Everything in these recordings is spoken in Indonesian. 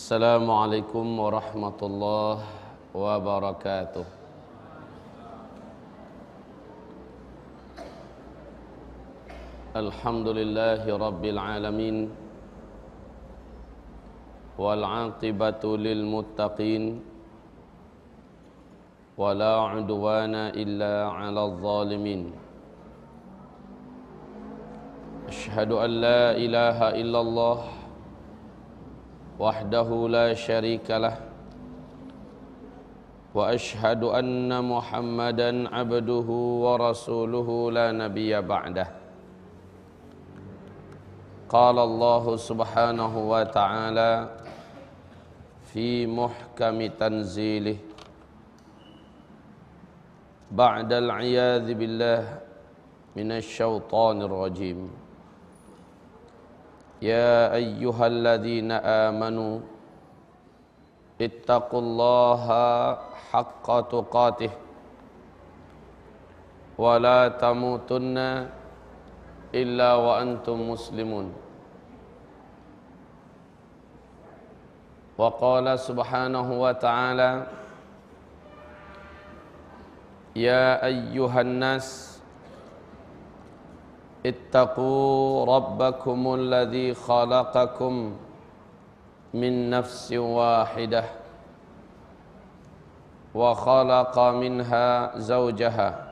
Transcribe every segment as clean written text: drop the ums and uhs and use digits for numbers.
Assalamualaikum warahmatullahi wabarakatuh. Alhamdulillahi rabbil alamin, wal aqibatu lil muttaqin, wala udwana illa 'alal zalimin. Asyhadu an la ilaha illallah wahdahu la syarikalah, wa ashhadu anna Muhammadan abduhu wa rasuluhu la nabiyya ba'dah. Qala Allah subhanahu wa ta'ala fi muhkami tanzilih ba'dal a'yadhi billah minasy syaithanir rajim. Ya ayyuhalladzina amanu ittaqullaha haqqa tuqatih wa la tamutunna illa wa antum muslimun. Wa qala subhanahu wa ta'ala ya ayyuhan nas ittaqu rabbakumul ladzi khalaqakum min nafsin wahidah wa khalaqa minha zawjaha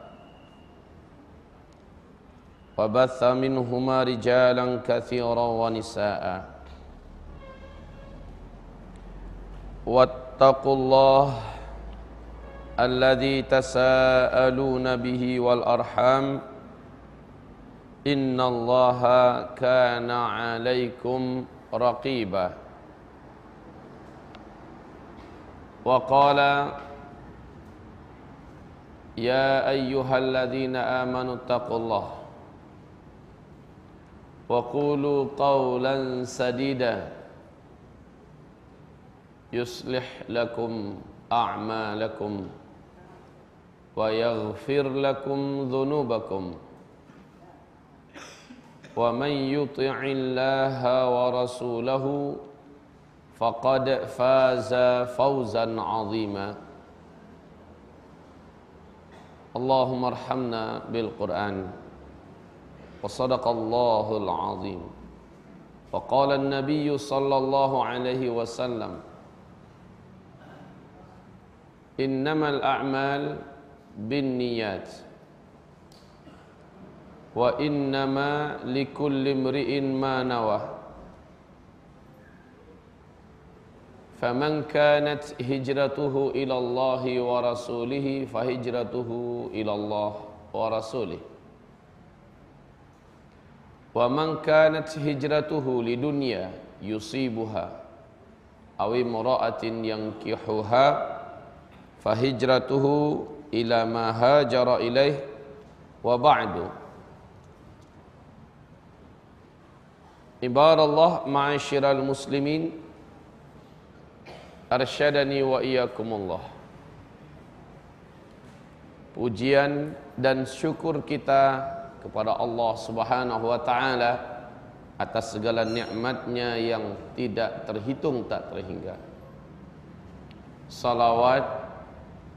wa batha minhuma rijalan katsiran wa nisaa'a wattaqullaha alladzi tasaaluna bihi wal arham innallaha kana 'alaikum raqiba. Wa qala ya ayyuhalladzina amanu taqullaha wa qulu qawlan sadida yuslih lakum a'malakum wa yaghfir lakum dhunubakum wa man yuti'illaha wa rasulahu faqad faza fawzan 'azima. Allahumma arhamna bil Qur'an wa sadaqallahul 'azim. Wa qala an-nabiy sallallahu alaihi wasallam innamal a'mal binniyat wa innama likulli imri'in ma nawa faman kanat hijratuhu ila Allahi wa rasulihi fahijratuhu ila Allah wa rasulih wa man kanat hijratuhu lidunya yusibuha aw imra'atin yankihuha fahijratuhu ila ma hajara ilaih wa ba'du. Ibadallah ma'asyiral muslimin, arsyadani wa iyyakumullah. Pujian dan syukur kita kepada Allah Subhanahu wa ta'ala atas segala nikmatnya yang tidak terhitung tak terhingga. Salawat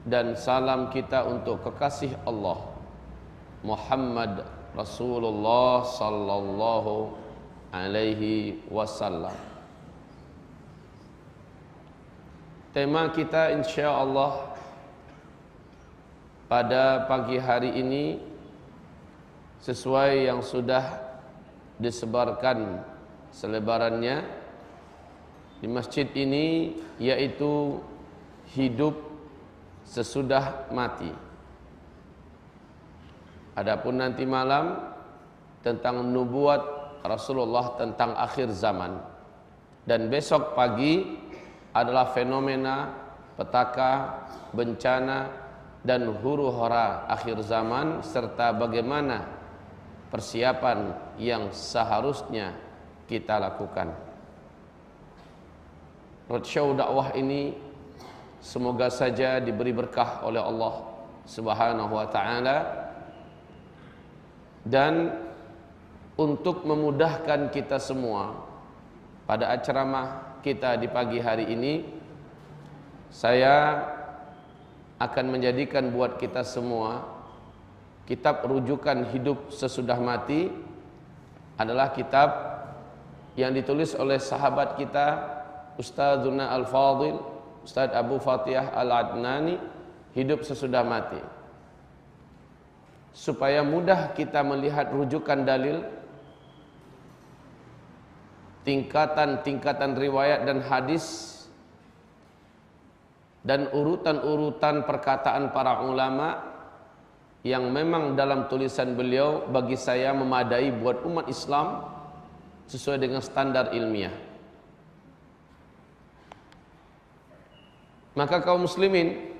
dan salam kita untuk kekasih Allah Muhammad Rasulullah sallallahu alaihi wasallam. Tema kita insyaallah pada pagi hari ini sesuai yang sudah disebarkan selebarannya di masjid ini, yaitu hidup sesudah mati. Adapun nanti malam tentang nubuat Rasulullah tentang akhir zaman, dan besok pagi adalah fenomena petaka, bencana dan huru-hara akhir zaman serta bagaimana persiapan yang seharusnya kita lakukan. Roadshow dakwah ini semoga saja diberi berkah oleh Allah Subhanahu wa ta'ala, dan untuk memudahkan kita semua pada ceramah kita di pagi hari ini, saya akan menjadikan buat kita semua kitab rujukan hidup sesudah mati adalah kitab yang ditulis oleh sahabat kita Ustadzuna Al-Fadhil Ustadz Abu Fatihah Al-Adnani, Hidup Sesudah Mati, supaya mudah kita melihat rujukan dalil, tingkatan-tingkatan riwayat dan hadis, dan urutan-urutan perkataan para ulama yang memang dalam tulisan beliau bagi saya memadai buat umat Islam sesuai dengan standar ilmiah. Maka kaum muslimin,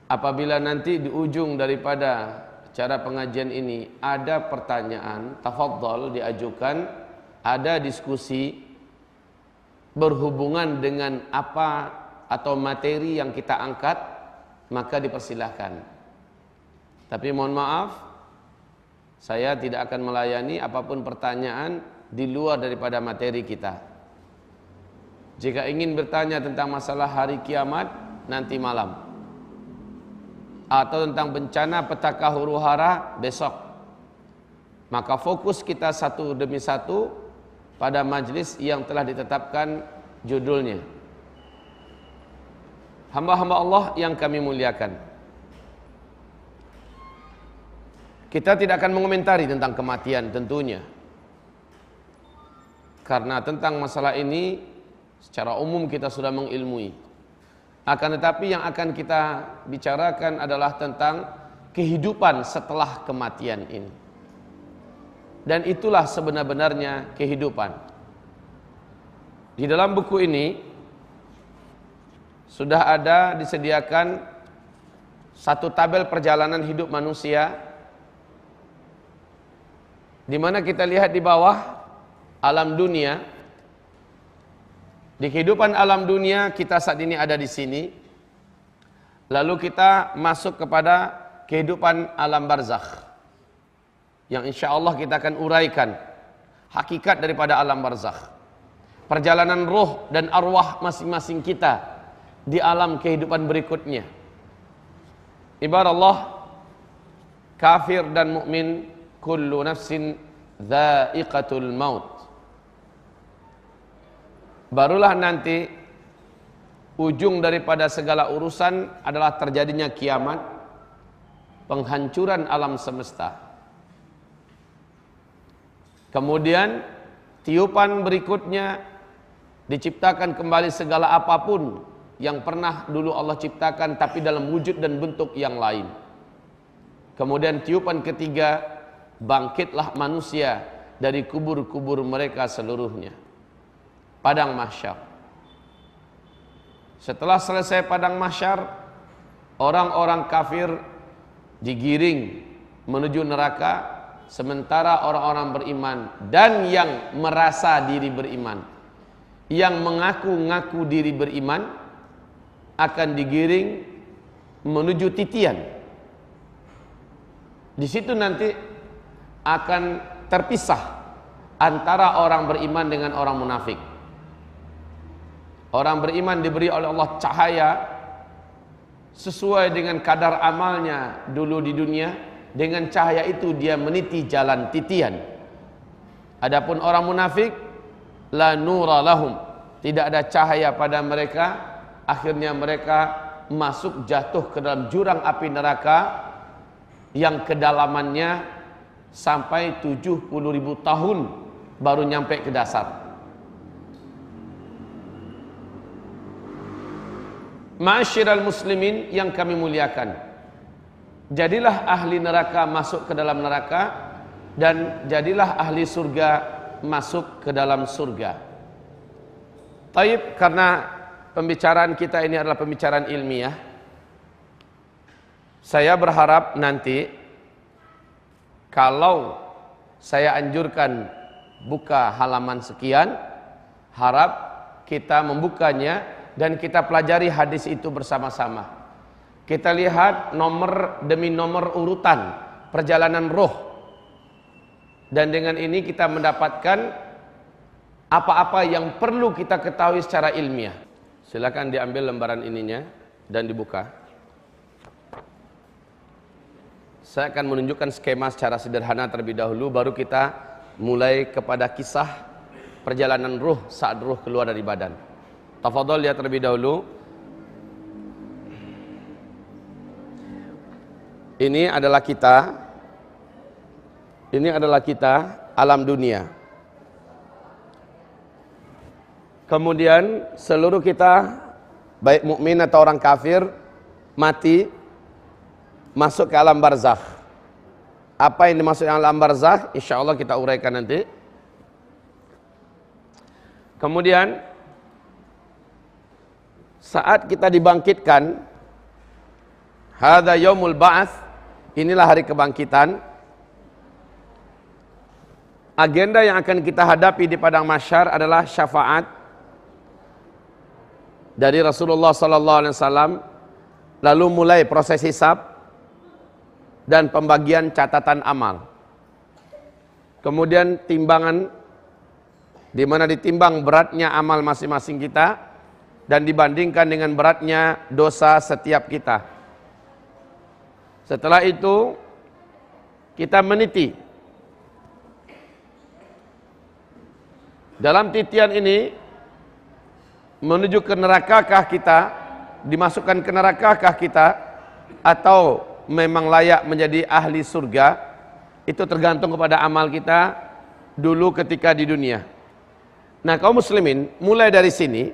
apabila nanti di ujung daripada cara pengajian ini ada pertanyaan, tafadhol diajukan, ada diskusi berhubungan dengan apa atau materi yang kita angkat, maka dipersilahkan. Tapi mohon maaf, saya tidak akan melayani apapun pertanyaan di luar daripada materi kita. Jika ingin bertanya tentang masalah hari kiamat nanti malam, atau tentang bencana petaka huru hara besok, maka fokus kita satu demi satu pada majlis yang telah ditetapkan judulnya. Hamba-hamba Allah yang kami muliakan, kita tidak akan mengomentari tentang kematian tentunya, karena tentang masalah ini secara umum kita sudah mengilmui. Akan tetapi yang akan kita bicarakan adalah tentang kehidupan setelah kematian ini. Dan itulah sebenar-benarnya kehidupan. Di dalam buku ini sudah ada disediakan satu tabel perjalanan hidup manusia, di mana kita lihat di bawah alam dunia. Di kehidupan alam dunia kita saat ini ada di sini. Lalu kita masuk kepada kehidupan alam barzakh, yang insya Allah kita akan uraikan hakikat daripada alam barzakh, perjalanan roh dan arwah masing-masing kita di alam kehidupan berikutnya. Ibarat Allah, kafir dan mukmin, kullu nafsin dha'iqatul maut. Barulah nanti ujung daripada segala urusan adalah terjadinya kiamat, penghancuran alam semesta. Kemudian tiupan berikutnya, diciptakan kembali segala apapun yang pernah dulu Allah ciptakan tapi dalam wujud dan bentuk yang lain. Kemudian tiupan ketiga, bangkitlah manusia dari kubur-kubur mereka seluruhnya. Padang mahsyar. Setelah selesai padang mahsyar, orang-orang kafir digiring menuju neraka, sementara orang-orang beriman dan yang merasa diri beriman, yang mengaku-ngaku diri beriman, akan digiring menuju titian. Di situ nanti akan terpisah antara orang beriman dengan orang munafik. Orang beriman diberi oleh Allah cahaya sesuai dengan kadar amalnya dulu di dunia. Dengan cahaya itu dia meniti jalan titian. Adapun orang munafik, la nura lahum, tidak ada cahaya pada mereka. Akhirnya mereka masuk jatuh ke dalam jurang api neraka yang kedalamannya sampai 70.000 tahun baru nyampe ke dasar. Ma'asyiral muslimin yang kami muliakan, jadilah ahli neraka masuk ke dalam neraka, dan jadilah ahli surga masuk ke dalam surga. Taib, karena pembicaraan kita ini adalah pembicaraan ilmiah, saya berharap nanti kalau saya anjurkan buka halaman sekian, harap kita membukanya dan kita pelajari hadis itu bersama-sama. Kita lihat nomor demi nomor urutan perjalanan roh, dan dengan ini kita mendapatkan apa-apa yang perlu kita ketahui secara ilmiah. Silakan diambil lembaran ininya dan dibuka. Saya akan menunjukkan skema secara sederhana terlebih dahulu, baru kita mulai kepada kisah perjalanan ruh saat ruh keluar dari badan. Tafadhol lihat terlebih dahulu. Ini adalah kita alam dunia. Kemudian seluruh kita, baik mukmin atau orang kafir, mati, masuk ke alam barzakh. Apa yang dimaksud alam barzakh? Insya Allah kita uraikan nanti. Kemudian saat kita dibangkitkan, hadza yaumul ba'ats, inilah hari kebangkitan. Agenda yang akan kita hadapi di padang mahsyar adalah syafaat dari Rasulullah sallallahu alaihi wasallam, lalu mulai proses hisab dan pembagian catatan amal. Kemudian timbangan, di mana ditimbang beratnya amal masing-masing kita dan dibandingkan dengan beratnya dosa setiap kita. Setelah itu kita meniti. Dalam titian ini menuju ke nerakakah kita, dimasukkan ke nerakakah kita, atau memang layak menjadi ahli surga, itu tergantung kepada amal kita dulu ketika di dunia. Nah, kaum muslimin, mulai dari sini,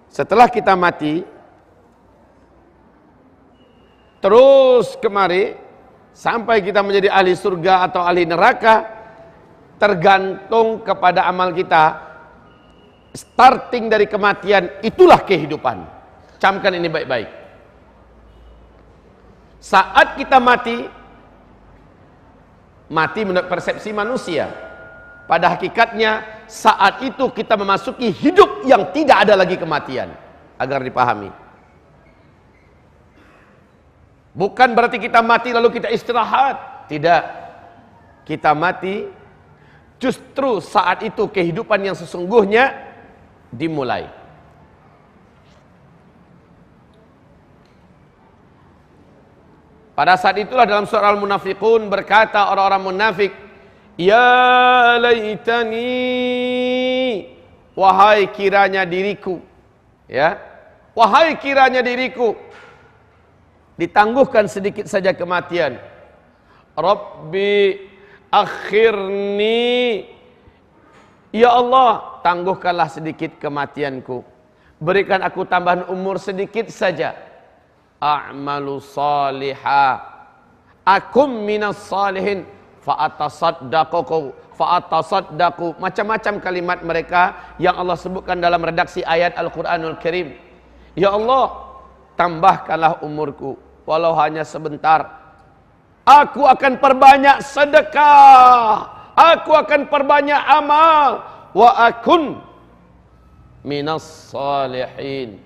setelah kita mati, terus kemari sampai kita menjadi ahli surga atau ahli neraka, tergantung kepada amal kita. Starting dari kematian, itulah kehidupan. Camkan ini baik-baik. Saat kita mati menurut persepsi manusia. Pada hakikatnya saat itu kita memasuki hidup yang tidak ada lagi kematian. Agar dipahami. Bukan berarti kita mati lalu kita istirahat. Tidak. Kita mati, justru saat itu kehidupan yang sesungguhnya dimulai. Pada saat itulah dalam surah Al-Munafiqun berkata orang-orang munafik, ya laitani, wahai kiranya diriku, ya, wahai kiranya diriku, ditangguhkan sedikit saja kematian. Rabbi akhirni, ya Allah, tangguhkanlah sedikit kematianku, berikan aku tambahan umur sedikit saja. A'malu salihah, akum minas salihin, fa'atasaddaqu, macam-macam kalimat mereka yang Allah sebutkan dalam redaksi ayat Al-Quranul Karim. Ya Allah, tambahkanlah umurku walau hanya sebentar. Aku akan perbanyak sedekah, aku akan perbanyak amal, wa akun minas salihin,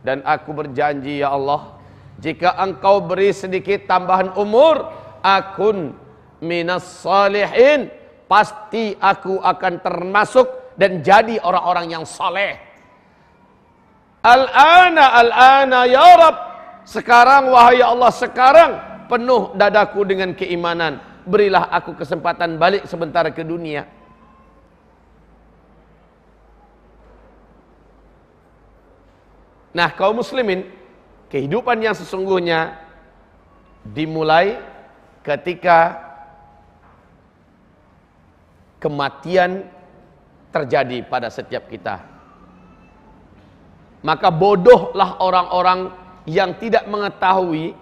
dan aku berjanji ya Allah, jika engkau beri sedikit tambahan umur, akun minas salihin, pasti aku akan termasuk dan jadi orang-orang yang saleh. Al-ana ya Rabb, sekarang wahai Allah, sekarang penuh dadaku dengan keimanan, berilah aku kesempatan balik sebentar ke dunia. Nah, kaum muslimin, kehidupan yang sesungguhnya dimulai ketika kematian terjadi pada setiap kita. Maka bodohlah orang-orang yang tidak mengetahui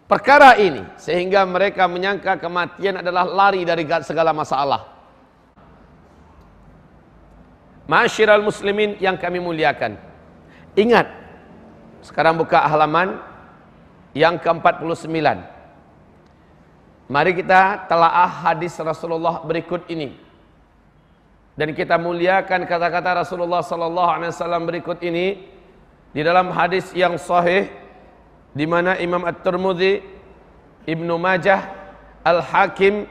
perkara ini, sehingga mereka menyangka kematian adalah lari dari segala masalah. Ma'asyiral muslimin yang kami muliakan, ingat, sekarang buka halaman yang ke-49. Mari kita telaah hadis Rasulullah berikut ini, dan kita muliakan kata-kata Rasulullah sallallahu alaihi wasallam berikut ini di dalam hadis yang sahih, di mana Imam At-Tirmidzi, Ibnu Majah, Al-Hakim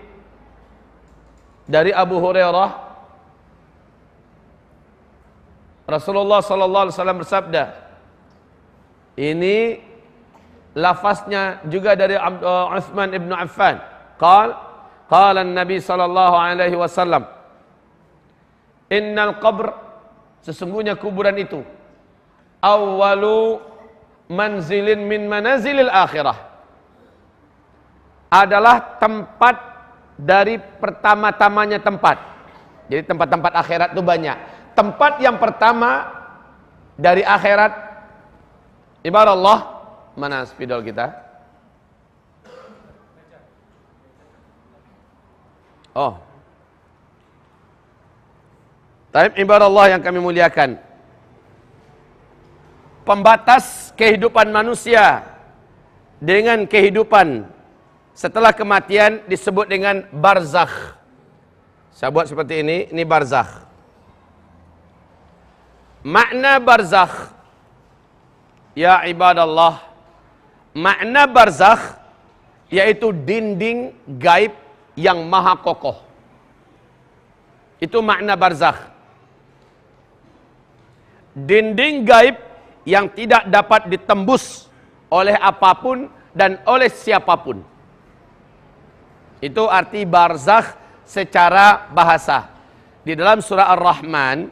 dari Abu Hurairah, Rasulullah sallallahu alaihi wasallam bersabda, ini lafaznya juga dari Utsman ibn Affan, qala Nabi sallallahu alaihi wasallam, innal qabr, sesungguhnya kuburan itu, awwalu manzilin min manazilil akhirah, adalah tempat dari pertama-tamanya tempat. Jadi tempat-tempat akhirat itu banyak. Tempat yang pertama dari akhirat, ibarat Allah, mana spidol kita? Oh, Taib ibarat Allah yang kami muliakan, pembatas kehidupan manusia dengan kehidupan setelah kematian disebut dengan barzakh. Saya buat seperti ini barzakh. Makna barzakh, ya ibadallah, makna barzakh yaitu dinding gaib yang maha kokoh. Itu makna barzakh. Dinding gaib yang tidak dapat ditembus oleh apapun dan oleh siapapun. Itu arti barzakh secara bahasa. Di dalam surah Ar-Rahman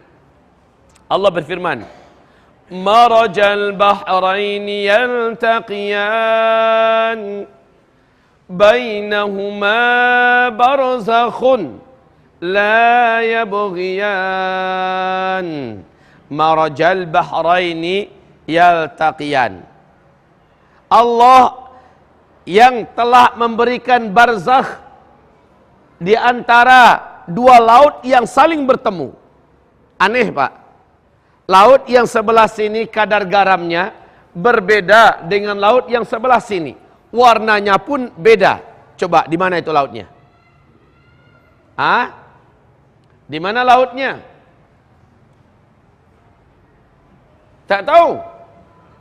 Allah berfirman, marajal bahraini yaltaqiyan bainahuma barzakhun la yabghiyan. Marajal bahraini yaltaqiyan. Allah yang telah memberikan barzakh di antara dua laut yang saling bertemu. Aneh, Pak. Laut yang sebelah sini kadar garamnya berbeda dengan laut yang sebelah sini. Warnanya pun beda. Coba, di mana itu lautnya? Di mana lautnya? Tak tahu.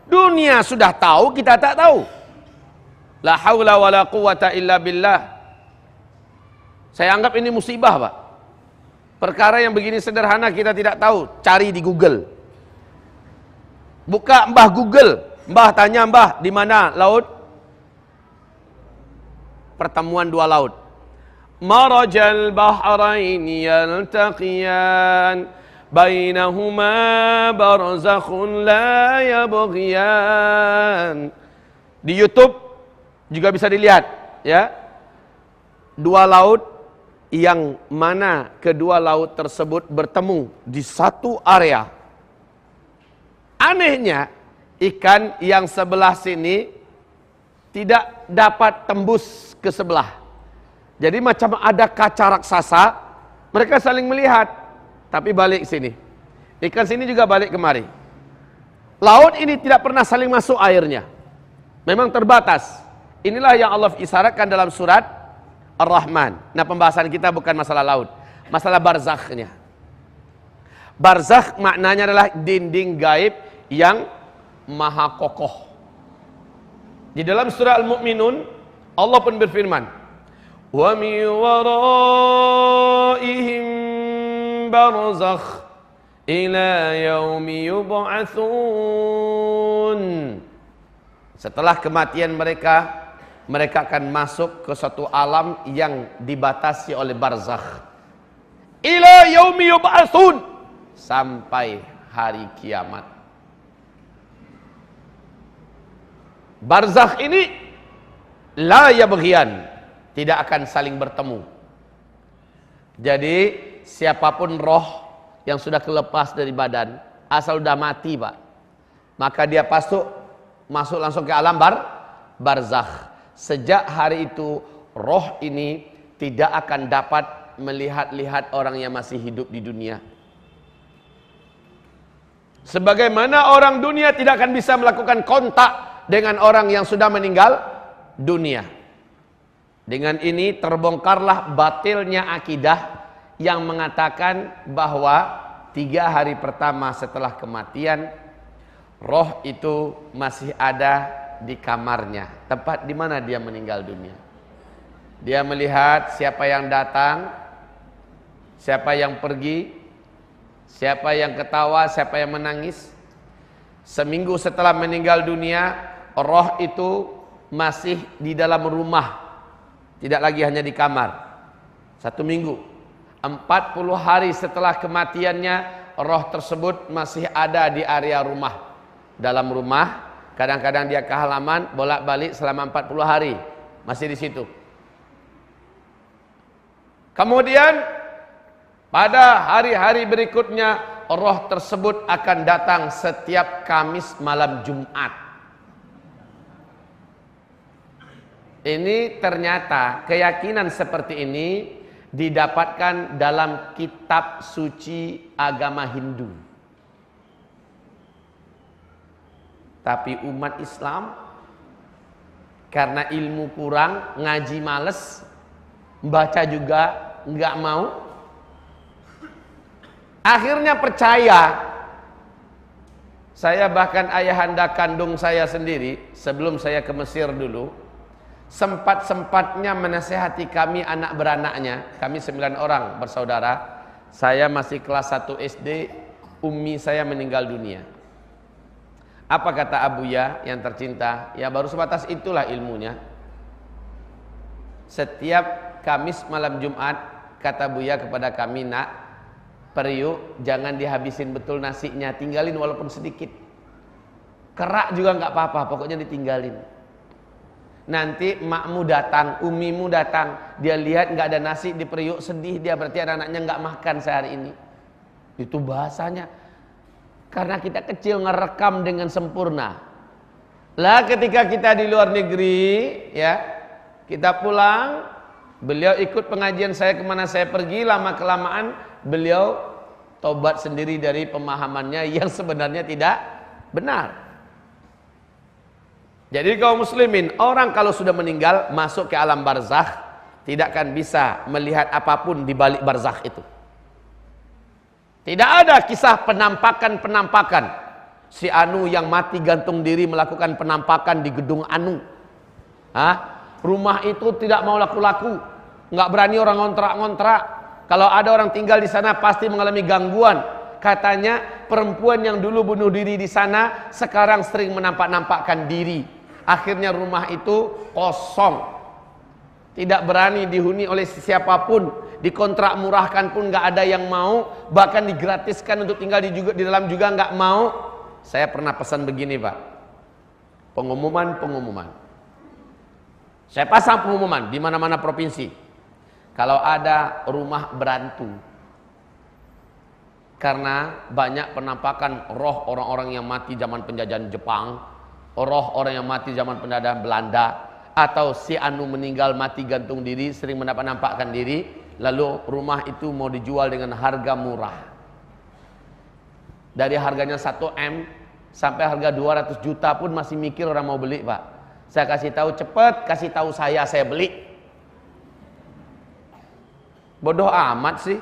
Dunia sudah tahu, kita tak tahu. La haula wala quwata illa billah. Saya anggap ini musibah, Pak. Perkara yang begini sederhana kita tidak tahu, cari di Google. Buka Mbah Google, Mbah tanya Mbah, di mana laut? Pertemuan dua laut. Marajal bahraini yaltaqiyan bainahuma barzakhun la yabghiyan. Di YouTube juga bisa dilihat, ya. Dua laut yang mana kedua laut tersebut bertemu di satu area. Anehnya, ikan yang sebelah sini tidak dapat tembus ke sebelah. Jadi macam ada kaca raksasa, mereka saling melihat, tapi balik sini. Ikan sini juga balik kemari. Laut ini tidak pernah saling masuk airnya. Memang terbatas. Inilah yang Allah isyaratkan dalam surat Ar-Rahman. Nah, pembahasan kita bukan masalah laut, masalah barzakhnya. Barzakh maknanya adalah dinding gaib yang maha kokoh. Di dalam surah Al-Mu'minun Allah pun berfirman, wa min waraihim barzakh ila yaumi yub'atsun. Setelah kematian mereka akan masuk ke suatu alam yang dibatasi oleh barzakh. Ila yaumi yub'atsun, sampai hari kiamat. Barzakh ini la yabghiyan, tidak akan saling bertemu. Jadi siapapun roh yang sudah kelepas dari badan, asal sudah mati, Pak, maka dia masuk langsung ke alam barzakh. Sejak hari itu roh ini tidak akan dapat melihat-lihat orang yang masih hidup di dunia. Sebagaimana orang dunia tidak akan bisa melakukan kontak dengan orang yang sudah meninggal dunia. Dengan ini terbongkarlah batilnya akidah yang mengatakan bahwa 3 hari pertama setelah kematian roh itu masih ada di kamarnya, tempat di mana dia meninggal dunia. Dia melihat siapa yang datang, Siapa yang pergi, siapa yang ketawa, siapa yang menangis. Seminggu setelah meninggal dunia, roh itu masih di dalam rumah, tidak lagi hanya di kamar. 1 minggu, 40 hari setelah kematiannya, roh tersebut masih ada di area rumah. Dalam rumah, kadang-kadang dia ke halaman, bolak-balik selama 40 hari, masih di situ. Kemudian pada hari-hari berikutnya, roh tersebut akan datang setiap Kamis malam Jumat. Ini ternyata keyakinan seperti ini didapatkan dalam kitab suci agama Hindu. Tapi umat Islam karena ilmu kurang, ngaji males, baca juga nggak mau, akhirnya percaya. Saya bahkan ayahanda kandung saya sendiri, sebelum saya ke Mesir dulu, sempat-sempatnya menasehati kami anak beranaknya. Kami 9 orang bersaudara. Saya masih kelas 1 SD, ummi saya meninggal dunia. Apa kata Abuya yang tercinta? Ya baru sebatas itulah ilmunya. Setiap Kamis malam Jumat, kata Buya kepada kami, nak, periuk jangan dihabisin betul nasinya, tinggalin walaupun sedikit. Kerak juga nggak apa-apa, pokoknya ditinggalin. Nanti makmu datang, umimu datang, dia lihat nggak ada nasi di periuk, sedih dia, berarti anak-anaknya nggak makan sehari ini. Itu bahasanya. Karena kita kecil ngerekam dengan sempurna. Lah ketika kita di luar negeri, ya, kita pulang, beliau ikut pengajian saya kemana saya pergi, lama kelamaan beliau tobat sendiri dari pemahamannya yang sebenarnya tidak benar. Jadi kaum muslimin, orang kalau sudah meninggal masuk ke alam barzakh, tidak akan bisa melihat apapun di balik barzakh itu. Tidak ada kisah penampakan-penampakan. Si Anu yang mati gantung diri melakukan penampakan di gedung Anu. Rumah itu tidak mau laku-laku, nggak berani orang ngontrak-ngontrak. Kalau ada orang tinggal di sana pasti mengalami gangguan. Katanya perempuan yang dulu bunuh diri di sana sekarang sering menampak-nampakkan diri. Akhirnya rumah itu kosong, tidak berani dihuni oleh siapapun. Dikontrak murahkan pun nggak ada yang mau, bahkan digratiskan untuk tinggal di dalam juga nggak mau. Saya pernah pesan begini Pak, pengumuman. Saya pasang pengumuman di mana-mana provinsi. Kalau ada rumah berantu, karena banyak penampakan roh orang-orang yang mati zaman penjajahan Jepang, roh orang yang mati zaman penjajahan Belanda, atau si Anu meninggal mati gantung diri, sering menampak-nampakkan diri. Lalu rumah itu mau dijual dengan harga murah. Dari harganya 1M sampai harga 200 juta pun masih mikir orang mau beli Pak. Saya kasih tahu, cepet kasih tahu saya beli. Bodoh amat sih.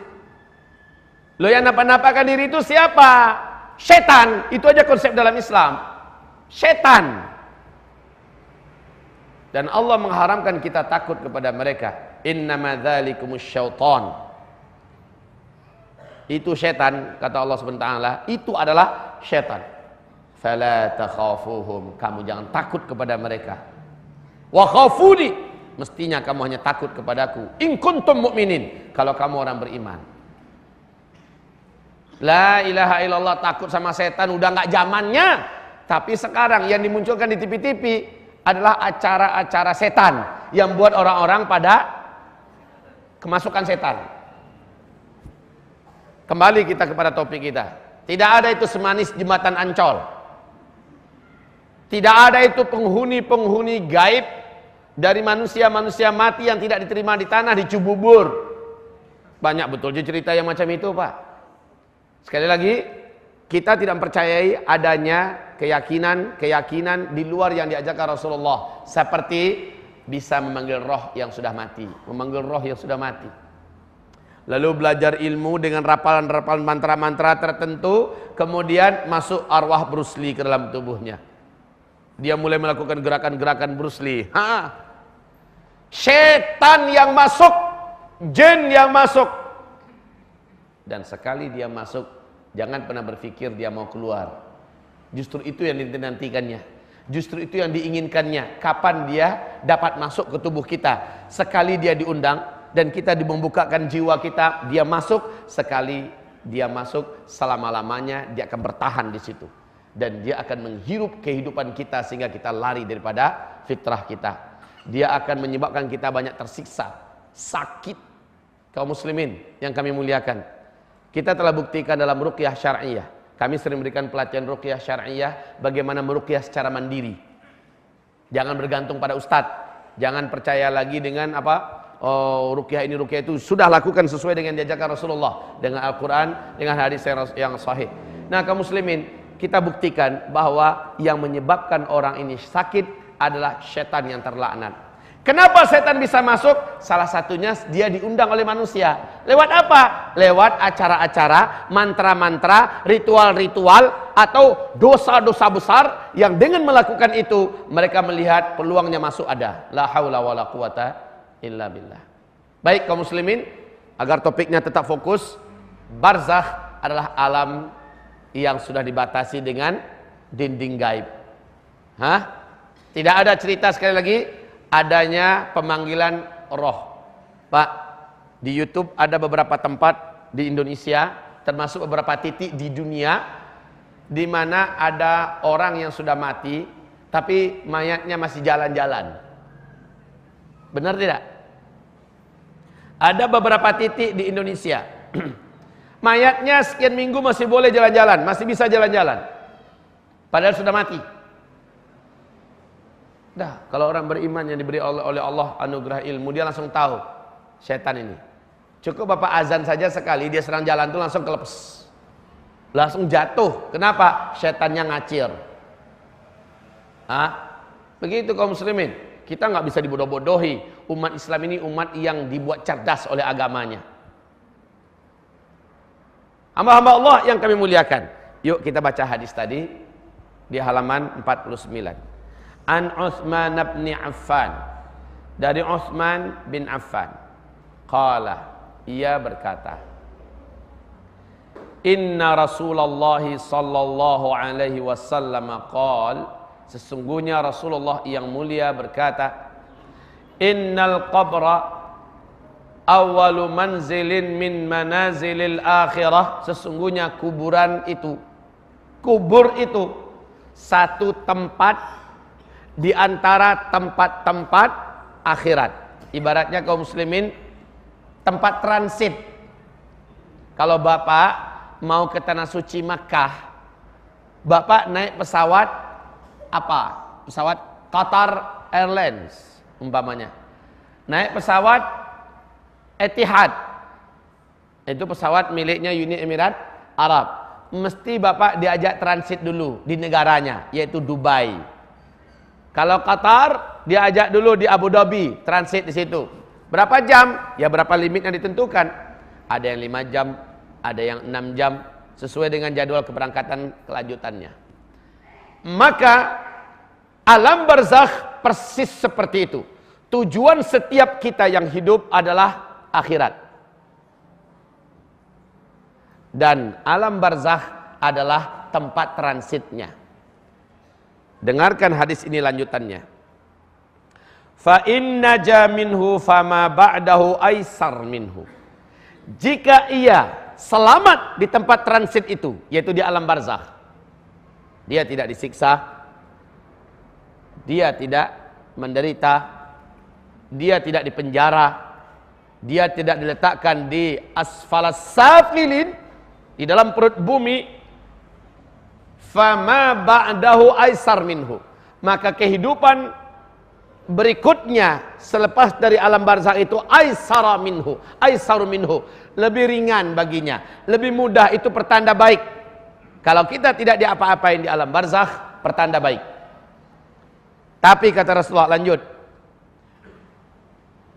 Lo yang nampak-nampakkan diri itu siapa? Setan. Itu aja konsep dalam Islam. Setan. Dan Allah mengharamkan kita takut kepada mereka. Innama dzalikumus syaitan. Itu setan, kata Allah Subhanahu wa taala, itu adalah setan. Fala takhafuhum, kamu jangan takut kepada mereka. Wa khafuni, mestinya kamu hanya takut kepadaku. In kuntum mu'minin, kalau kamu orang beriman. La ilaha illallah, takut sama setan udah enggak zamannya. Tapi sekarang yang dimunculkan di TV-TV adalah acara-acara setan yang buat orang-orang pada kemasukan setan. Kembali kita kepada topik kita. Tidak ada itu semanis jembatan Ancol. Tidak ada itu penghuni-penghuni gaib dari manusia-manusia mati yang tidak diterima di tanah, di Cibubur. Banyak betul cerita yang macam itu Pak. Sekali lagi, kita tidak percayai adanya keyakinan di luar yang diajarkan Rasulullah. Seperti bisa memanggil roh yang sudah mati, lalu belajar ilmu dengan rapalan-rapalan mantra-mantra tertentu, kemudian masuk arwah Bruce Lee ke dalam tubuhnya. Dia mulai melakukan gerakan-gerakan Bruce Lee. Setan yang masuk, jin yang masuk. Dan sekali dia masuk, jangan pernah berpikir dia mau keluar. Justru itu yang dinantikannya. Justru itu yang diinginkannya. Kapan dia dapat masuk ke tubuh kita. Sekali dia diundang dan kita membukakan jiwa kita, dia masuk. Sekali dia masuk, selama-lamanya dia akan bertahan di situ. Dan dia akan menghirup kehidupan kita sehingga kita lari daripada fitrah kita. Dia akan menyebabkan kita banyak tersiksa, sakit. Kaum muslimin yang kami muliakan, kita telah buktikan dalam ruqyah syar'iyah. Kami sering memberikan pelatihan ruqyah syar'iyah, bagaimana meruqyah secara mandiri. Jangan bergantung pada ustadz. Jangan percaya lagi dengan ruqyah ini, ruqyah itu. Sudah lakukan sesuai dengan diajarkan Rasulullah, dengan Al-Quran, dengan hadis yang sahih. Nah, kaum muslimin, kita buktikan bahwa yang menyebabkan orang ini sakit adalah setan yang terlaknat. Kenapa setan bisa masuk? Salah satunya dia diundang oleh manusia. Lewat apa? Lewat acara-acara, mantra-mantra, ritual-ritual, atau dosa-dosa besar yang dengan melakukan itu mereka melihat peluangnya masuk ada. La haula wala quwata illa billah. Baik kaum muslimin, agar topiknya tetap fokus, barzakh adalah alam yang sudah dibatasi dengan dinding gaib. Tidak ada cerita, sekali lagi, adanya pemanggilan roh. Pak, di YouTube ada beberapa tempat di Indonesia, termasuk beberapa titik di dunia, di mana ada orang yang sudah mati, tapi mayatnya masih jalan-jalan. Benar tidak? Ada beberapa titik di Indonesia, mayatnya sekian minggu masih boleh jalan-jalan, masih bisa jalan-jalan, padahal sudah mati. Dah, kalau orang beriman yang diberi oleh Allah anugerah ilmu, dia langsung tahu setan ini. Cukup bapak azan saja sekali, dia sedang jalan tuh langsung kelepes, langsung jatuh. Kenapa? Setannya ngacir. Begitu kaum muslimin. Kita nggak bisa dibodoh-bodohi. Umat Islam ini umat yang dibuat cerdas oleh agamanya. Hamba-hamba Allah yang kami muliakan, yuk kita baca hadis tadi di halaman 49. An Utsman bin Affan, dari Utsman bin Affan, qala, ia berkata, inna Rasulullah sallallahu alaihi wasallam qala, sesungguhnya Rasulullah yang mulia berkata, innal qabra awwalu manzilin min manazilil akhirah, sesungguhnya kuburan itu, kubur itu satu tempat di antara tempat-tempat akhirat. Ibaratnya kaum muslimin, tempat transit. Kalau bapak mau ke tanah suci Makkah, bapak naik pesawat apa? Pesawat Qatar Airlines umpamanya. Naik pesawat Etihad, itu pesawat miliknya Uni Emirat Arab. Mesti bapak diajak transit dulu di negaranya, yaitu Dubai. Kalau Qatar, dia ajak dulu di Abu Dhabi, transit di situ. Berapa jam? Ya berapa limit yang ditentukan. Ada yang 5 jam, ada yang 6 jam, sesuai dengan jadwal keberangkatan kelanjutannya. Maka alam barzakh persis seperti itu. Tujuan setiap kita yang hidup adalah akhirat. Dan alam barzakh adalah tempat transitnya. Dengarkan hadis ini lanjutannya. Fa inna ja minhu fama ba'dahu aisar minhu. Jika ia selamat di tempat transit itu, yaitu di alam barzakh, dia tidak disiksa, dia tidak menderita, dia tidak dipenjara, dia tidak diletakkan di asfalas safilin, di dalam perut bumi, fama ba'dahu aisar minhu, maka kehidupan berikutnya selepas dari alam barzakh itu aisara minhu, lebih ringan baginya, lebih mudah. Itu pertanda baik. Kalau kita tidak diapa-apain di alam barzakh, pertanda baik. Tapi kata Rasulullah lanjut,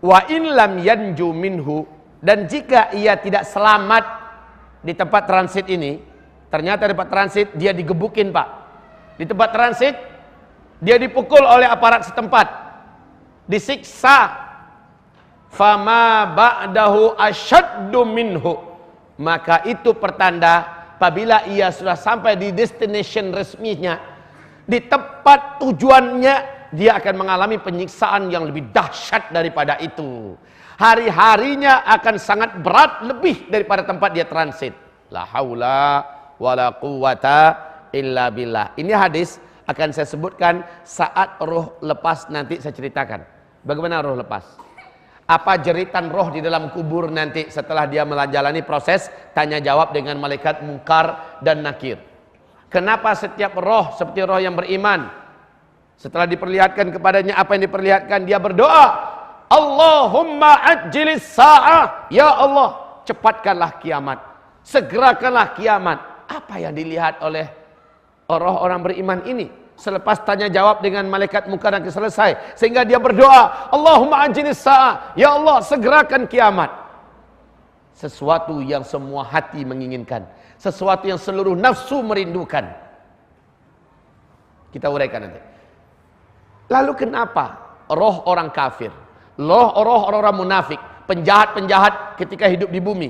wa in lam yanju minhu, dan jika ia tidak selamat di tempat transit ini, ternyata di tempat transit dia digebukin pak. Di tempat transit dia dipukul oleh aparat setempat, disiksa. Fama ba'dahu asyaddu minhu, maka itu pertanda apabila ia sudah sampai di destination resminya, di tempat tujuannya, dia akan mengalami penyiksaan yang lebih dahsyat daripada itu. Hari-harinya akan sangat berat lebih daripada tempat dia transit. La haula wala quwata illa billah. Ini hadis akan saya sebutkan saat roh lepas, nanti saya ceritakan bagaimana roh lepas. Apa jeritan roh di dalam kubur nanti setelah dia menjalani proses tanya jawab dengan malaikat Munkar dan Nakir. Kenapa setiap roh seperti roh yang beriman, setelah diperlihatkan kepadanya apa yang diperlihatkan, dia berdoa, Allahumma ajjilis sa'ah, ya Allah cepatkanlah kiamat, segerakanlah kiamat. Apa yang dilihat oleh orang-orang beriman ini selepas tanya jawab dengan malaikat Munkar dan Nakir selesai, sehingga dia berdoa, Allahumma ajjilis sa'ah, ya Allah segerakan kiamat. Sesuatu yang semua hati menginginkan, sesuatu yang seluruh nafsu merindukan. Kita uraikan nanti. Lalu kenapa roh orang kafir, roh orang-orang munafik, penjahat-penjahat ketika hidup di bumi,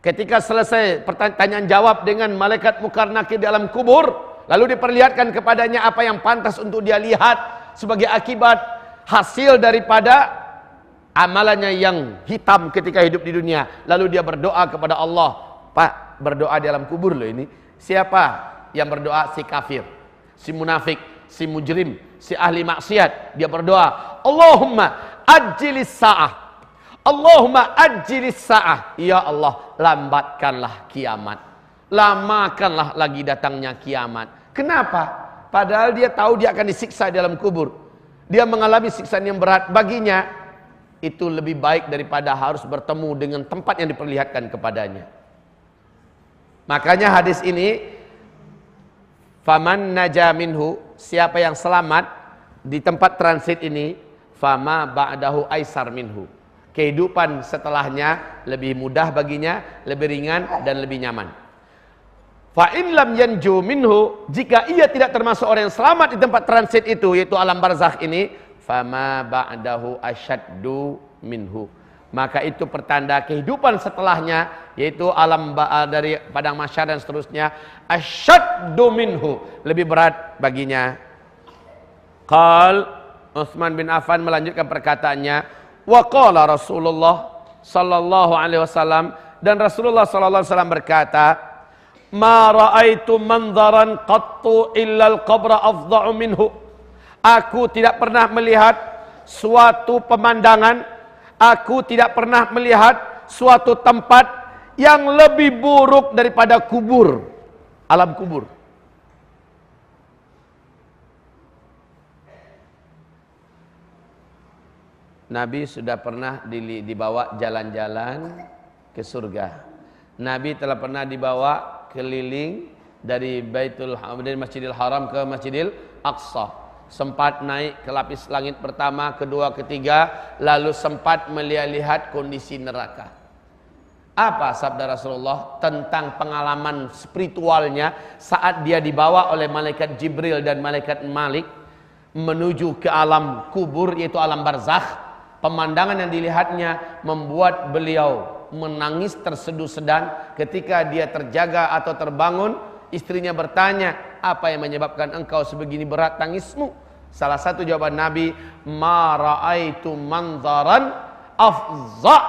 ketika selesai pertanyaan jawab dengan malaikat Munkar Nakir di alam kubur, lalu diperlihatkan kepadanya apa yang pantas untuk dia lihat sebagai akibat hasil daripada amalannya yang hitam ketika hidup di dunia. Lalu dia berdoa kepada Allah. Pak, berdoa di alam kubur loh ini. Siapa yang berdoa? Si kafir, si munafik, si mujrim, si ahli maksiat. Dia berdoa, Allahumma ajjilis sa'ah, Allahumma ajjilis sa'ah, ya Allah lambatkanlah kiamat, lamakanlah lagi datangnya kiamat. Kenapa? Padahal dia tahu dia akan disiksa di dalam kubur. Dia mengalami siksaan yang berat. Baginya itu lebih baik daripada harus bertemu dengan tempat yang diperlihatkan kepadanya. Makanya hadis ini, faman naja minhu, siapa yang selamat di tempat transit ini, fama ba'dahu aisar minhu, kehidupan setelahnya lebih mudah baginya, lebih ringan dan lebih nyaman. Fa in lam yanju minhu, jika ia tidak termasuk orang yang selamat di tempat transit itu, yaitu alam barzakh ini, fama ba'dahu asyaddu minhu, maka itu pertanda kehidupan setelahnya, yaitu alam dari padang mahsyar dan seterusnya, asyaddu minhu, lebih berat baginya. Qal Utsman bin Affan melanjutkan perkataannya, wa qala Rasulullah sallallahu alaihi wasallam, dan Rasulullah sallallahu alaihi wasallam berkata, ma ra'aitu manzaran qattu illa al-qabra afdha'u minhu. Aku tidak pernah melihat suatu pemandangan, aku tidak pernah melihat suatu tempat yang lebih buruk daripada kubur, alam kubur. Nabi sudah pernah dibawa jalan-jalan ke surga. Nabi telah pernah dibawa keliling dari Masjidil Haram ke Masjidil Aqsa. Sempat naik ke lapis langit pertama, kedua, ketiga, lalu sempat melihat kondisi neraka. Apa sabda Rasulullah tentang pengalaman spiritualnya saat dia dibawa oleh malaikat Jibril dan malaikat Malik menuju ke alam kubur, yaitu alam barzakh? Pemandangan yang dilihatnya membuat beliau menangis terseduh-sedan. Ketika dia terjaga atau terbangun, istrinya bertanya, apa yang menyebabkan engkau sebegini berat tangismu? Salah satu jawaban Nabi, ma ra'aitu manzaran afza',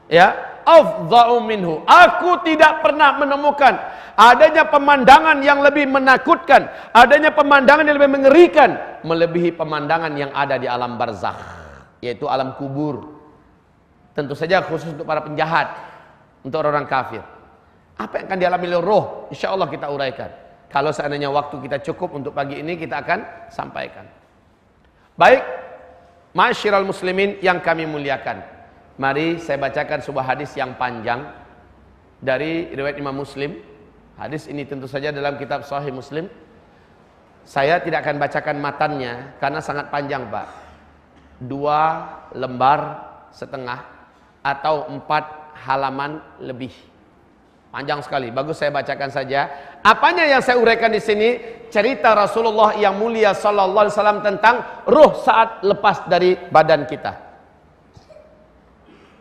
ya, afza'u minhu. Aku tidak pernah menemukan adanya pemandangan yang lebih menakutkan, adanya pemandangan yang lebih mengerikan melebihi pemandangan yang ada di alam barzakh, yaitu alam kubur. Tentu saja khusus untuk para penjahat, untuk orang kafir. Apa yang akan dialami oleh roh, insya Allah kita uraikan. Kalau seandainya waktu kita cukup untuk pagi ini, kita akan sampaikan. Baik, ma'asyiral muslimin yang kami muliakan, mari saya bacakan sebuah hadis yang panjang dari riwayat Imam Muslim. Hadis ini tentu saja dalam kitab Sahih Muslim. Saya tidak akan bacakan matannya karena sangat panjang, Pak. 2 lembar setengah atau 4 halaman lebih. Panjang sekali. Bagus saya bacakan saja. Apanya yang saya uraikan di sini? Cerita Rasulullah yang mulia sallallahu alaihi wasallam tentang ruh saat lepas dari badan kita.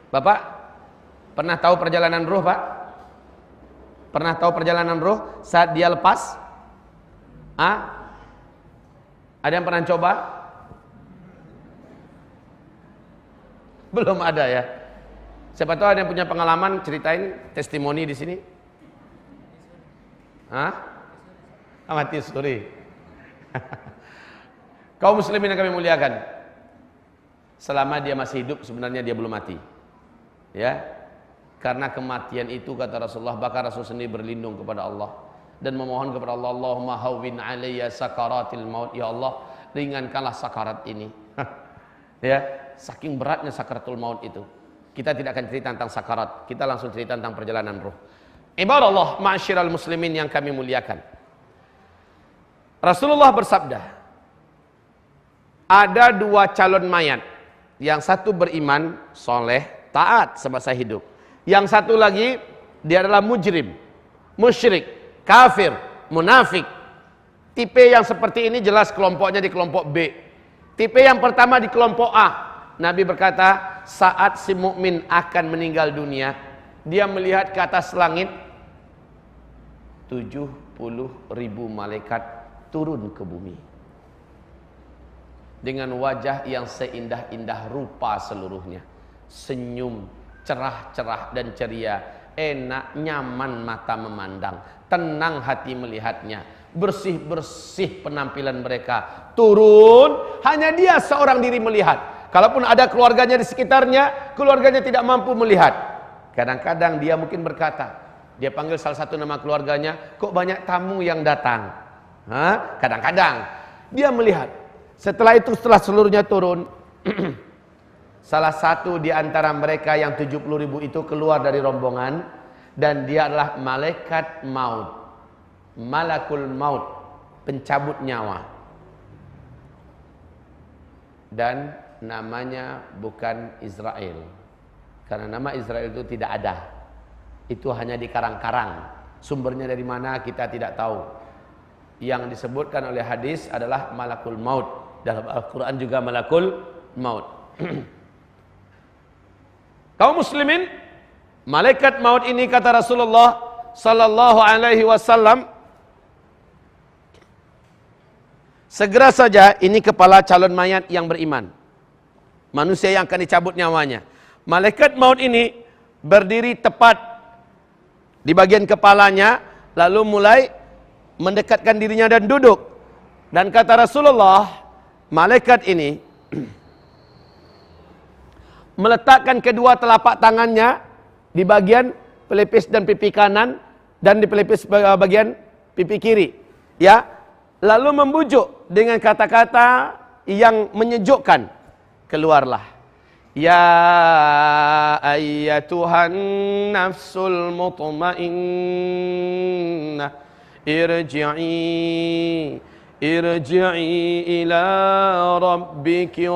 Bapak pernah tahu perjalanan ruh, Pak? Pernah tahu perjalanan roh saat dia lepas? Ada yang pernah coba? Belum ada ya. Siapa tahu ada yang punya pengalaman, ceritain testimoni di sini. Mati suri. Kaum muslimin yang kami muliakan, selama dia masih hidup sebenarnya dia belum mati. Ya. Karena kematian itu kata Rasulullah, bahkan Rasul sendiri berlindung kepada Allah dan memohon kepada Allah, Allahumma hawwin alayya sakaratil maut, ya Allah, ringankanlah sakarat ini. Ya, saking beratnya sakaratul maut itu. Kita tidak akan cerita tentang sakarat, kita langsung cerita tentang perjalanan roh. Ibadallah, ma'asyiral muslimin yang kami muliakan. Rasulullah bersabda, ada dua calon mayat. Yang satu beriman, soleh, taat semasa hidup. Yang satu lagi, dia adalah mujrim, musyrik, kafir, munafik. Tipe yang seperti ini jelas kelompoknya di kelompok B. Tipe yang pertama di kelompok A. Nabi berkata, saat si mukmin akan meninggal dunia, dia melihat ke atas langit 70.000 malaikat turun ke bumi dengan wajah yang seindah-indah rupa seluruhnya, senyum, cerah-cerah dan ceria, enak, nyaman mata memandang, tenang hati melihatnya, bersih-bersih penampilan mereka. Turun, hanya dia seorang diri melihat. Kalaupun ada keluarganya di sekitarnya, keluarganya tidak mampu melihat. Kadang-kadang dia mungkin berkata, dia panggil salah satu nama keluarganya, kok banyak tamu yang datang? Kadang-kadang dia melihat. Setelah itu, setelah seluruhnya turun, salah satu di antara mereka yang 70.000 itu keluar dari rombongan, dan dia adalah malaikat maut, malakul maut, pencabut nyawa. Dan namanya bukan Israel, karena nama Israel itu tidak ada, itu hanya di karang-karang. Sumbernya dari mana kita tidak tahu. Yang disebutkan oleh hadis adalah malakul maut, dalam Al-Quran juga malakul maut. Kaum muslimin, malaikat maut ini kata Rasulullah sallallahu alaihi wasallam, segera saja ini kepala calon mayat yang beriman, manusia yang akan dicabut nyawanya. Malaikat maut ini berdiri tepat di bagian kepalanya, lalu mulai mendekatkan dirinya dan duduk. Dan kata Rasulullah, malaikat ini meletakkan kedua telapak tangannya di bagian pelipis dan pipi kanan dan di pelipis bagian pipi kiri, ya, lalu membujuk dengan kata-kata yang menyejukkan, keluarlah, ya ayyatuhan nafsul mutmainnah irji'i ila rabbiki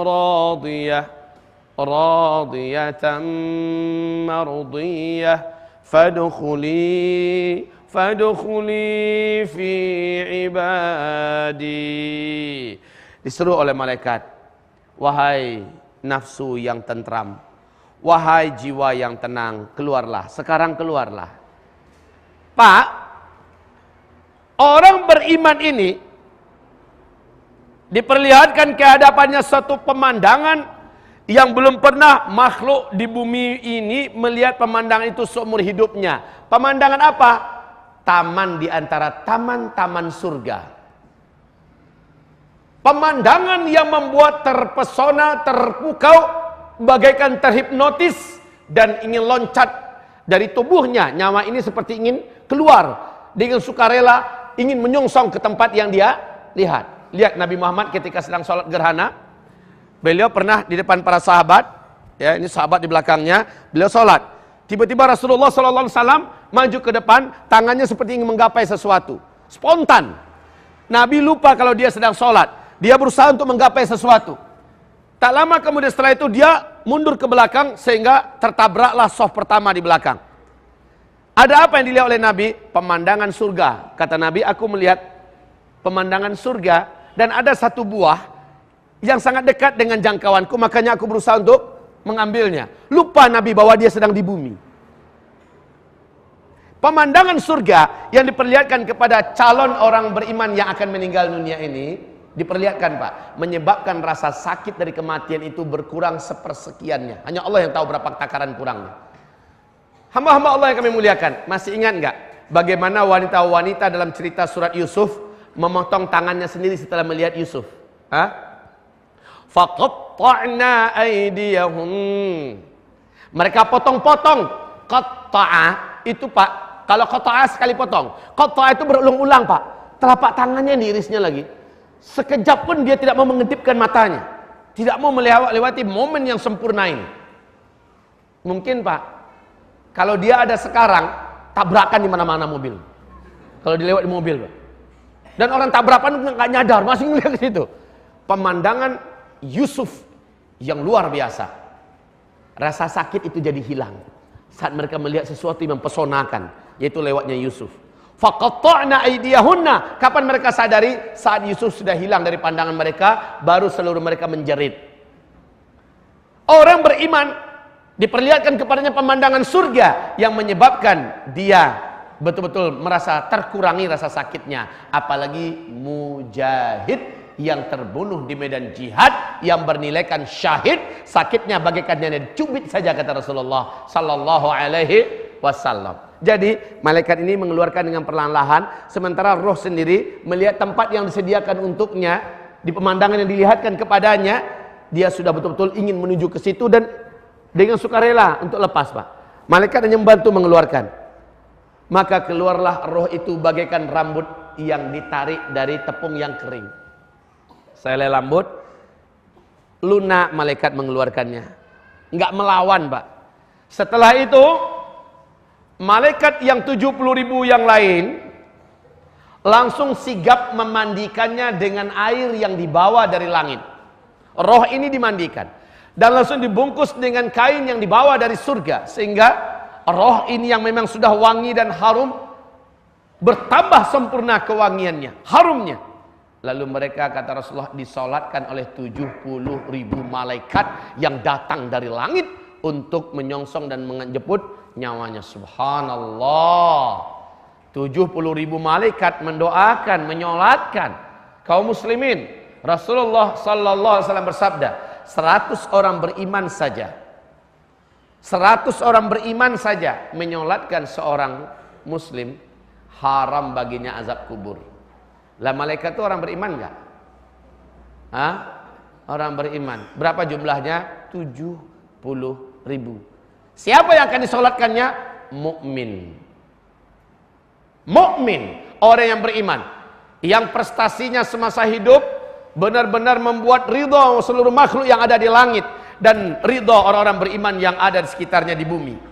radiyatan mardiyah fadkhuli fi ibadi. Diseru oleh malaikat, wahai nafsu yang tentram, wahai jiwa yang tenang, keluarlah, sekarang keluarlah. Pak, orang beriman ini diperlihatkan kehadapannya satu pemandangan yang belum pernah makhluk di bumi ini melihat pemandangan itu seumur hidupnya. Pemandangan apa? Taman di antara taman-taman surga. Pemandangan yang membuat terpesona, terpukau, bagaikan terhipnotis dan ingin loncat dari tubuhnya. Nyawa ini seperti ingin keluar dengan sukarela, ingin menyongsong ke tempat yang dia lihat. Lihat Nabi Muhammad ketika sedang sholat gerhana, beliau pernah di depan para sahabat, ya, ini sahabat di belakangnya, beliau sholat. Tiba-tiba Rasulullah SAW maju ke depan, tangannya seperti ingin menggapai sesuatu. Spontan. Nabi lupa kalau dia sedang sholat. Dia berusaha untuk menggapai sesuatu. Tak lama kemudian setelah itu dia mundur ke belakang sehingga tertabraklah shaf pertama di belakang. Ada apa yang dilihat oleh Nabi? Pemandangan surga. Kata Nabi, aku melihat pemandangan surga dan ada satu buah yang sangat dekat dengan jangkauanku, makanya aku berusaha untuk mengambilnya. Lupa Nabi bahwa dia sedang di bumi. Pemandangan surga yang diperlihatkan kepada calon orang beriman yang akan meninggal dunia ini, diperlihatkan Pak, menyebabkan rasa sakit dari kematian itu berkurang sepersekiannya. Hanya Allah yang tahu berapa takaran kurangnya. Hamba-hamba Allah yang kami muliakan, masih ingat nggak bagaimana wanita-wanita dalam cerita surat Yusuf memotong tangannya sendiri setelah melihat Yusuf? Faqatta'na aydiyahum. Mereka potong-potong. Qatta'a itu Pak, kalau qata'a sekali potong, qata'a itu berulang-ulang Pak. Telapak tangannya diirisnya lagi. Sekejap pun dia tidak mau mengedipkan matanya. Tidak mau melewati momen yang sempurna ini. Mungkin Pak, kalau dia ada sekarang, tabrakan di mana-mana mobil. Kalau dilewat di mobil Pak. Dan orang tabrakan nggak nyadar, masih ngeliat ke situ. Pemandangan Yusuf yang luar biasa. Rasa sakit itu jadi hilang saat mereka melihat sesuatu yang mempesonakan, yaitu lewatnya Yusuf. Faqatta'na aydiyahunna. Kapan mereka sadari? Saat Yusuf sudah hilang dari pandangan mereka, baru seluruh mereka menjerit. Orang beriman diperlihatkan kepadanya pemandangan surga yang menyebabkan dia betul-betul merasa terkurangi rasa sakitnya. Apalagi mujahid yang terbunuh di medan jihad, yang bernilaikan syahid, sakitnya bagaikan nenek cubit saja, kata Rasulullah sallallahu alaihi wasallam. Jadi malaikat ini mengeluarkan dengan perlahan-lahan, sementara roh sendiri melihat tempat yang disediakan untuknya di pemandangan yang dilihatkan kepadanya, dia sudah betul-betul ingin menuju ke situ dan dengan sukarela untuk lepas Pak. Malaikat hanya membantu mengeluarkan. Maka keluarlah roh itu bagaikan rambut yang ditarik dari tepung yang kering. Selai rambut, lunak malaikat mengeluarkannya. Enggak melawan Pak. Setelah itu, malaikat yang 70.000 yang lain langsung sigap memandikannya dengan air yang dibawa dari langit. Roh ini dimandikan dan langsung dibungkus dengan kain yang dibawa dari surga, sehingga roh ini yang memang sudah wangi dan harum bertambah sempurna kewangiannya, harumnya. Lalu mereka, kata Rasulullah, disolatkan oleh 70.000 malaikat yang datang dari langit untuk menyongsong dan menjemput nyawanya. Subhanallah. 70.000 malaikat mendoakan, menyolatkan kaum muslimin. Rasulullah sallallahu alaihi wasallam bersabda, 100 orang beriman saja, 100 orang beriman saja menyolatkan seorang muslim, haram baginya azab kubur. Lah malaikat itu orang beriman enggak? Orang beriman. Berapa jumlahnya? 70.000. Siapa yang akan disolatkannya? Mukmin. Mukmin, orang yang beriman, yang prestasinya semasa hidup benar-benar membuat ridha seluruh makhluk yang ada di langit dan ridha orang-orang beriman yang ada di sekitarnya di bumi.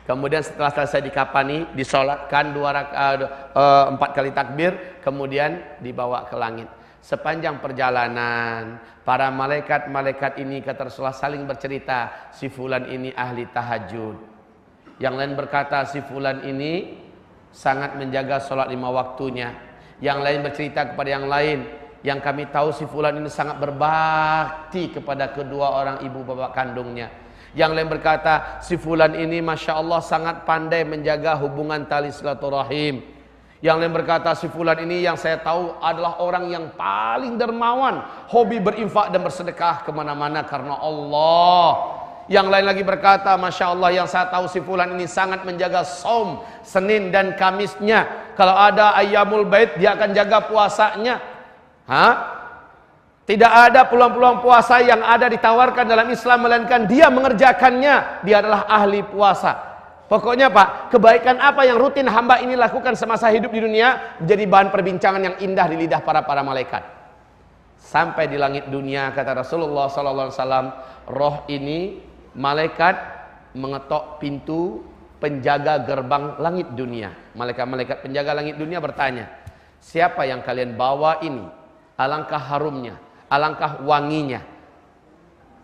Kemudian setelah selesai dikafani, disolatkan 4 kali takbir, kemudian dibawa ke langit. Sepanjang perjalanan, para malaikat-malaikat ini, kata Rasulullah, saling bercerita, si fulan ini ahli tahajud. Yang lain berkata, si fulan ini sangat menjaga sholat 5 waktunya. Yang lain bercerita kepada yang lain, yang kami tahu si fulan ini sangat berbakti kepada kedua orang ibu bapak kandungnya. Yang lain berkata, si fulan ini Masya Allah sangat pandai menjaga hubungan tali silaturahim. Yang lain berkata, si fulan ini yang saya tahu adalah orang yang paling dermawan, hobi berinfak dan bersedekah kemana-mana karena Allah. Yang lain lagi berkata, Masya Allah, yang saya tahu si fulan ini sangat menjaga saum Senin dan Kamisnya. Kalau ada ayyamul bait, dia akan jaga puasanya. Tidak ada peluang-peluang puasa yang ada ditawarkan dalam Islam, melainkan dia mengerjakannya. Dia adalah ahli puasa. Pokoknya Pak, kebaikan apa yang rutin hamba ini lakukan semasa hidup di dunia menjadi bahan perbincangan yang indah di lidah para malaikat. Sampai di langit dunia, kata Rasulullah SAW, roh ini malaikat mengetok pintu penjaga gerbang langit dunia. Malaikat-malaikat penjaga langit dunia bertanya, siapa yang kalian bawa ini? Alangkah harumnya, alangkah wanginya.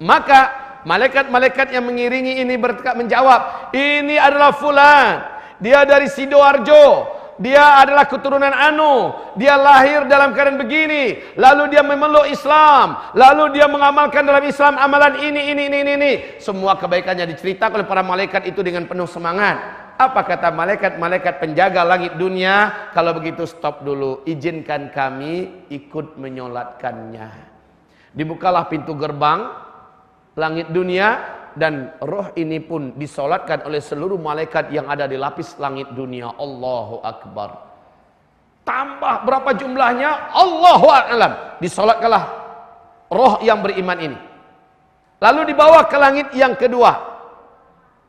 Maka malaikat-malaikat yang mengiringi ini menjawab, ini adalah fulan, dia dari Sidoarjo, dia adalah keturunan Anu, dia lahir dalam keadaan begini, lalu dia memeluk Islam, lalu dia mengamalkan dalam Islam amalan ini. Semua kebaikannya diceritakan oleh para malaikat itu dengan penuh semangat. Apa kata malaikat penjaga langit dunia? Kalau begitu stop dulu, izinkan kami ikut menyolatkannya. Dibukalah pintu gerbang langit dunia, dan roh ini pun disolatkan oleh seluruh malaikat yang ada di lapis langit dunia. Allahu Akbar. Tambah berapa jumlahnya? Allahu a'lam. Disolatkanlah roh yang beriman ini. Lalu dibawa ke langit yang kedua.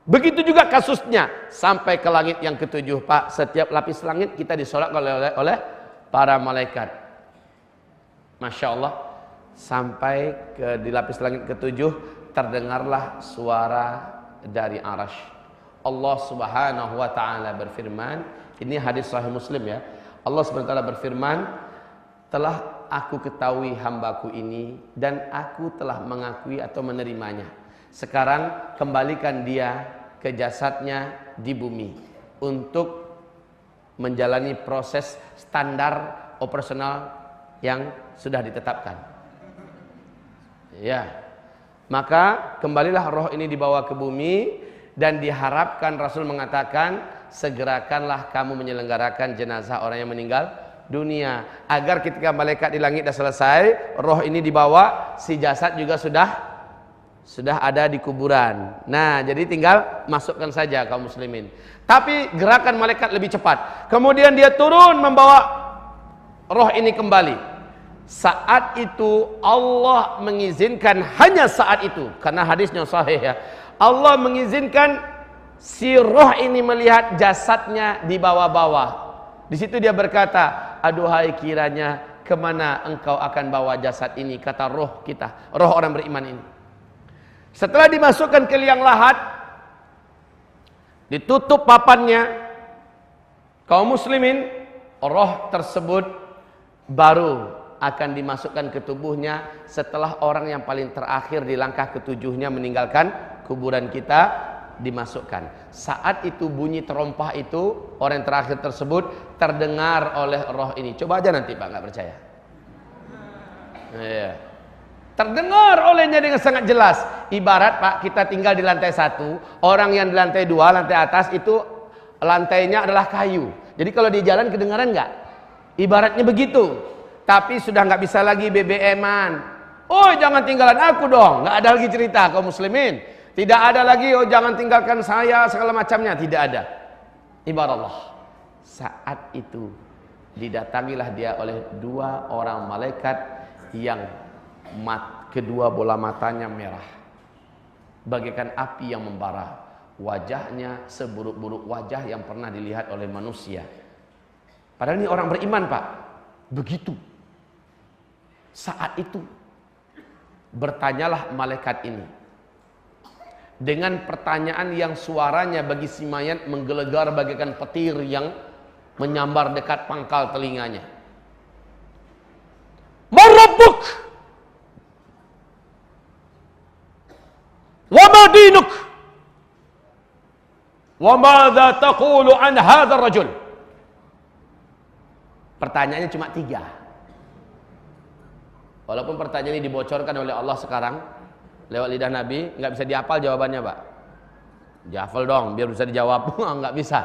Begitu juga kasusnya sampai ke langit yang ketujuh, Pak. Setiap lapis langit kita disolatkan oleh para malaikat. Masya Allah. Sampai di lapis langit ketujuh, terdengarlah suara dari arasy. Allah Subhanahu wa taala berfirman, ini hadis sahih Muslim ya. Allah Subhanahu wa taala berfirman, telah aku ketahui hambaku ini dan aku telah mengakui atau menerimanya. Sekarang kembalikan dia ke jasadnya di bumi untuk menjalani proses standar operasional yang sudah ditetapkan. Ya. Maka kembalilah roh ini dibawa ke bumi, dan diharapkan Rasul mengatakan, segerakanlah kamu menyelenggarakan jenazah orang yang meninggal dunia, agar ketika malaikat di langit sudah selesai, roh ini dibawa, si jasad juga sudah ada di kuburan. Nah, jadi tinggal masukkan saja kaum muslimin. Tapi gerakan malaikat lebih cepat. Kemudian dia turun membawa roh ini kembali. Saat itu Allah mengizinkan, hanya saat itu, karena hadisnya sahih ya. Allah mengizinkan si roh ini melihat jasadnya di bawah-bawah. Di situ dia berkata, aduhai kiranya kemana engkau akan bawa jasad ini, kata roh kita, roh orang beriman ini. Setelah dimasukkan ke liang lahat, ditutup papannya, kaum muslimin, roh tersebut baru akan dimasukkan ke tubuhnya setelah orang yang paling terakhir di langkah ketujuhnya meninggalkan kuburan kita dimasukkan. Saat itu bunyi terompah itu, orang yang terakhir tersebut terdengar oleh roh ini. Coba aja nanti Pak, nggak percaya. Iya. Terdengar olehnya dengan sangat jelas. Ibarat Pak, kita tinggal di lantai 1, orang yang di lantai 2, lantai atas itu lantainya adalah kayu. Jadi kalau di jalan kedengaran nggak? Ibaratnya begitu. Tapi sudah nggak bisa lagi BBM-an. Oh, jangan tinggalkan aku dong. Nggak ada lagi cerita kaum muslimin. Tidak ada lagi, oh jangan tinggalkan saya, segala macamnya. Tidak ada. Ibarat Allah. Saat itu didatangilah dia oleh dua orang malaikat yang kedua bola matanya merah, bagaikan api yang membara. Wajahnya seburuk-buruk wajah yang pernah dilihat oleh manusia. Padahal ini orang beriman Pak. Begitu. Saat itu bertanyalah malaikat ini dengan pertanyaan yang suaranya bagi si mayat menggelegar bagaikan petir yang menyambar dekat pangkal telinganya. Man rabbuk? Wa ma dinuk? Wa madza taqulu an hadzal rajul? Pertanyaannya cuma 3. Walaupun pertanyaan ini dibocorkan oleh Allah sekarang lewat lidah Nabi, nggak bisa dihafal jawabannya Pak. Dihafal dong, biar bisa dijawab. Nggak bisa.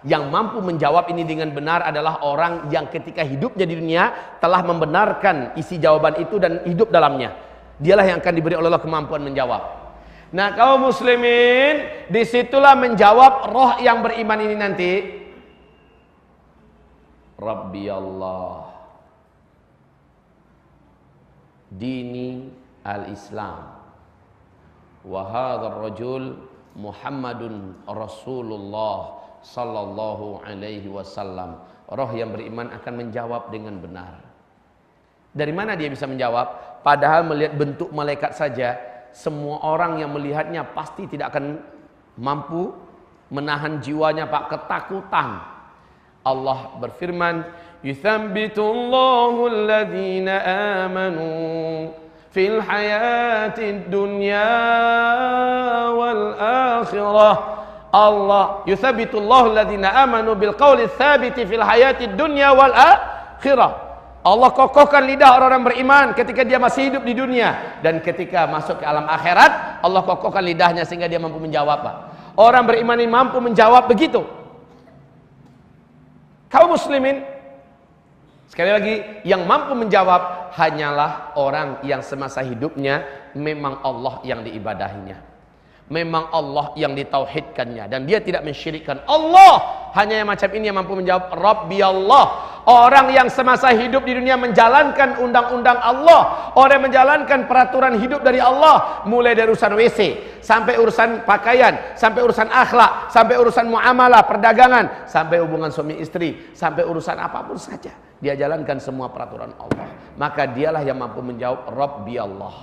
Yang mampu menjawab ini dengan benar adalah orang yang ketika hidupnya di dunia telah membenarkan isi jawaban itu dan hidup dalamnya. Dialah yang akan diberi oleh Allah kemampuan menjawab. Nah, kaum muslimin, disitulah menjawab roh yang beriman ini nanti. Rabbi Allah, dini al-Islam, wa hadzal rajul Muhammadun Rasulullah sallallahu alaihi wasallam. Roh yang beriman akan menjawab dengan benar. Dari mana dia bisa menjawab? Padahal melihat bentuk malaikat saja, semua orang yang melihatnya pasti tidak akan mampu menahan jiwanya Pak, ketakutan. Allah berfirman, yuthabbitullahu alladhina amanu fil hayatid dunya wal akhirah. Allah yuthabbitullahu alladhina amanu bil qawli tsabiti fil hayatid dunya wal akhirah. Allah kokohkan lidah orang-orang beriman ketika dia masih hidup di dunia, dan ketika masuk ke alam akhirat Allah kokohkan lidahnya sehingga dia mampu menjawab Pak. Orang beriman ini mampu menjawab begitu. Kaum muslimin, sekali lagi, yang mampu menjawab hanyalah orang yang semasa hidupnya memang Allah yang diibadahinya, memang Allah yang ditauhidkannya, dan dia tidak mensyirikkan Allah. Hanya yang macam ini yang mampu menjawab Rabbi Allah. Orang yang semasa hidup di dunia menjalankan undang-undang Allah, orang yang menjalankan peraturan hidup dari Allah, mulai dari urusan WC, sampai urusan pakaian, sampai urusan akhlak, sampai urusan muamalah, perdagangan, sampai hubungan suami istri, sampai urusan apapun saja, dia jalankan semua peraturan Allah. Maka dialah yang mampu menjawab Rabbi Allah.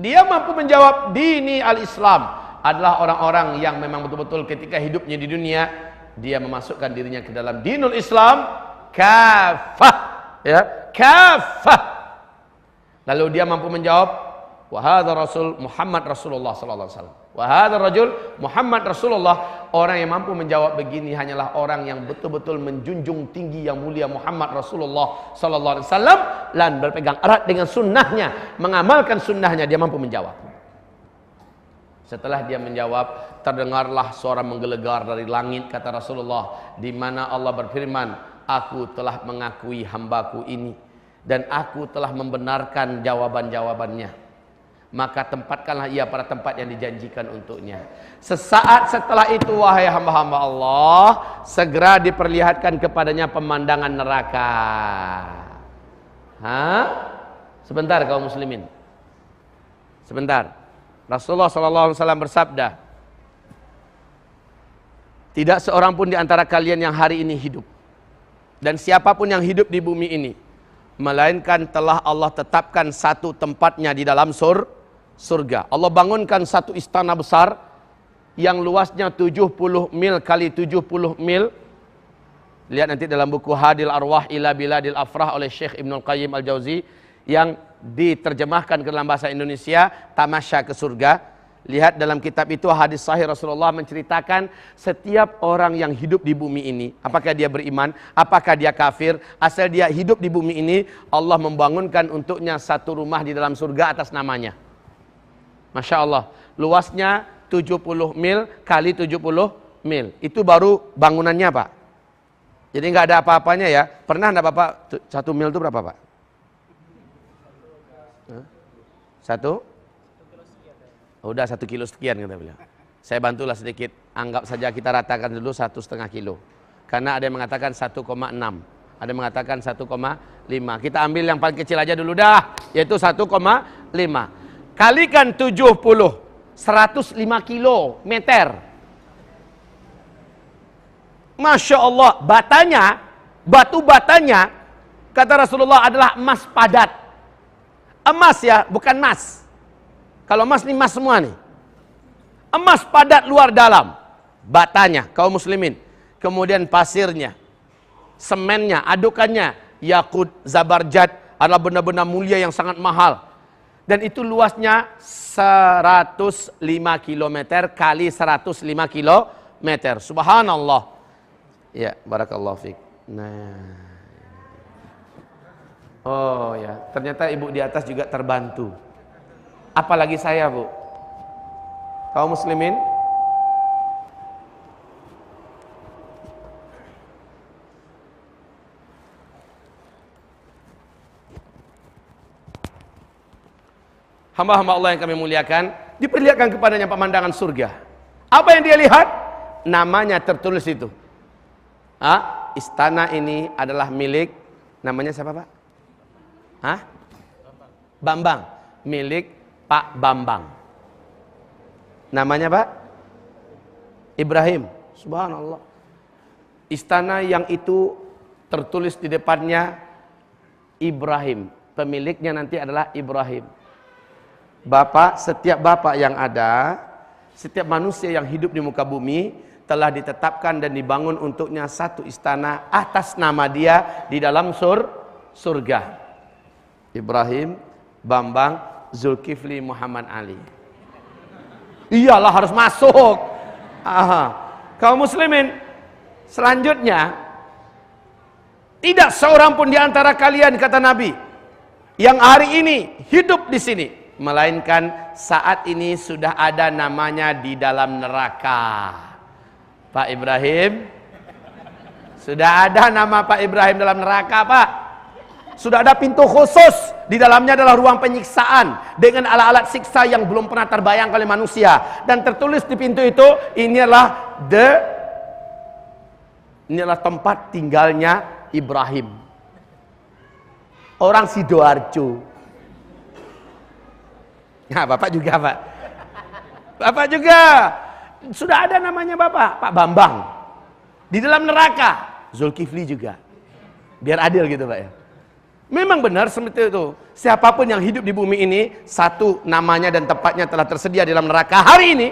Dia mampu menjawab dini al-Islam adalah orang-orang yang memang betul-betul ketika hidupnya di dunia dia memasukkan dirinya ke dalam dinul Islam kafah, ya, kafah. Lalu dia mampu menjawab wa hadza rasul Muhammad Rasulullah sallallahu alaihi wasallam. Wa hadza rajul Muhammad Rasulullah. Orang yang mampu menjawab begini hanyalah orang yang betul-betul menjunjung tinggi yang mulia Muhammad Rasulullah sallallahu alaihi wasallam dan berpegang erat dengan sunnahnya, mengamalkan sunnahnya. Dia mampu menjawab. Setelah dia menjawab, terdengarlah suara menggelegar dari langit, kata Rasulullah, di mana Allah berfirman, aku telah mengakui hambaku ini dan aku telah membenarkan jawaban-jawabannya, maka tempatkanlah ia pada tempat yang dijanjikan untuknya. Sesaat setelah itu, wahai hamba-hamba Allah, segera diperlihatkan kepadanya pemandangan neraka. Sebentar kaum muslimin, sebentar. Rasulullah SAW bersabda, tidak seorang pun di antara kalian yang hari ini hidup, dan siapapun yang hidup di bumi ini, melainkan telah Allah tetapkan satu tempatnya di dalam surga. Allah bangunkan satu istana besar yang luasnya 70 mil kali 70 mil. Lihat nanti dalam buku Hadil Arwah ila Biladil Afrah oleh Syekh Ibnul Qayyim Al-Jauzi, yang diterjemahkan ke dalam bahasa Indonesia Tamasya ke Surga. Lihat dalam kitab itu hadis sahih Rasulullah menceritakan setiap orang yang hidup di bumi ini, apakah dia beriman, apakah dia kafir, asal dia hidup di bumi ini, Allah membangunkan untuknya satu rumah di dalam surga atas namanya. Masya Allah, luasnya 70 mil kali 70 mil. Itu baru bangunannya Pak. Jadi nggak ada apa-apanya ya. Pernah enggak Bapak, 1 mil itu berapa Pak? Udah 1 kilo sekian kata beliau. Saya bantulah sedikit. Anggap saja kita ratakan dulu 1,5 kilo. Karena ada yang mengatakan 1,6, ada yang mengatakan 1,5. Kita ambil yang paling kecil aja dulu dah, yaitu 1,5. Kalikan 70, 105 kilometer. Masya Allah, batu batanya, kata Rasulullah, adalah emas padat. Emas ya, bukan mas. Kalau emas ini emas semua nih. Emas padat luar dalam. Batanya, kaum muslimin. Kemudian pasirnya, semennya, adukannya, yakut, zabarjad, adalah benda-benda mulia yang sangat mahal. Dan itu luasnya 105 km kali 105 km. Subhanallah. Ya, barakallahu fiik. Nah. Oh ya, ternyata ibu di atas juga terbantu. Apalagi saya, Bu. Kaum muslimin, hamba-hamba Allah yang kami muliakan, diperlihatkan kepadanya pemandangan surga. Apa yang dia lihat? Namanya tertulis itu. Istana ini adalah milik, namanya siapa Pak? Bambang. Milik Pak Bambang. Namanya Pak? Ibrahim. Subhanallah. Istana yang itu tertulis di depannya Ibrahim. Pemiliknya nanti adalah Ibrahim. Setiap bapak yang ada, setiap manusia yang hidup di muka bumi telah ditetapkan dan dibangun untuknya satu istana atas nama dia di dalam surga. Ibrahim, Bambang, Zulkifli, Muhammad Ali. Iyalah harus masuk. Kaum muslimin, selanjutnya, tidak seorang pun di antara kalian, kata Nabi, yang hari ini hidup di sini, melainkan saat ini sudah ada namanya di dalam neraka. Pak Ibrahim, sudah ada nama Pak Ibrahim dalam neraka, Pak. Sudah ada pintu khusus, di dalamnya adalah ruang penyiksaan dengan alat-alat siksa yang belum pernah terbayang oleh manusia. Dan tertulis di pintu itu, inilah tempat tinggalnya Ibrahim, orang Sidoarjo. Nah, Bapak juga, Pak. Bapak juga. Sudah ada namanya Bapak, Pak Bambang. Di dalam neraka, Zulkifli juga. Biar adil gitu, Pak ya. Memang benar seperti itu. Siapapun yang hidup di bumi ini, satu namanya dan tempatnya telah tersedia di dalam neraka hari ini.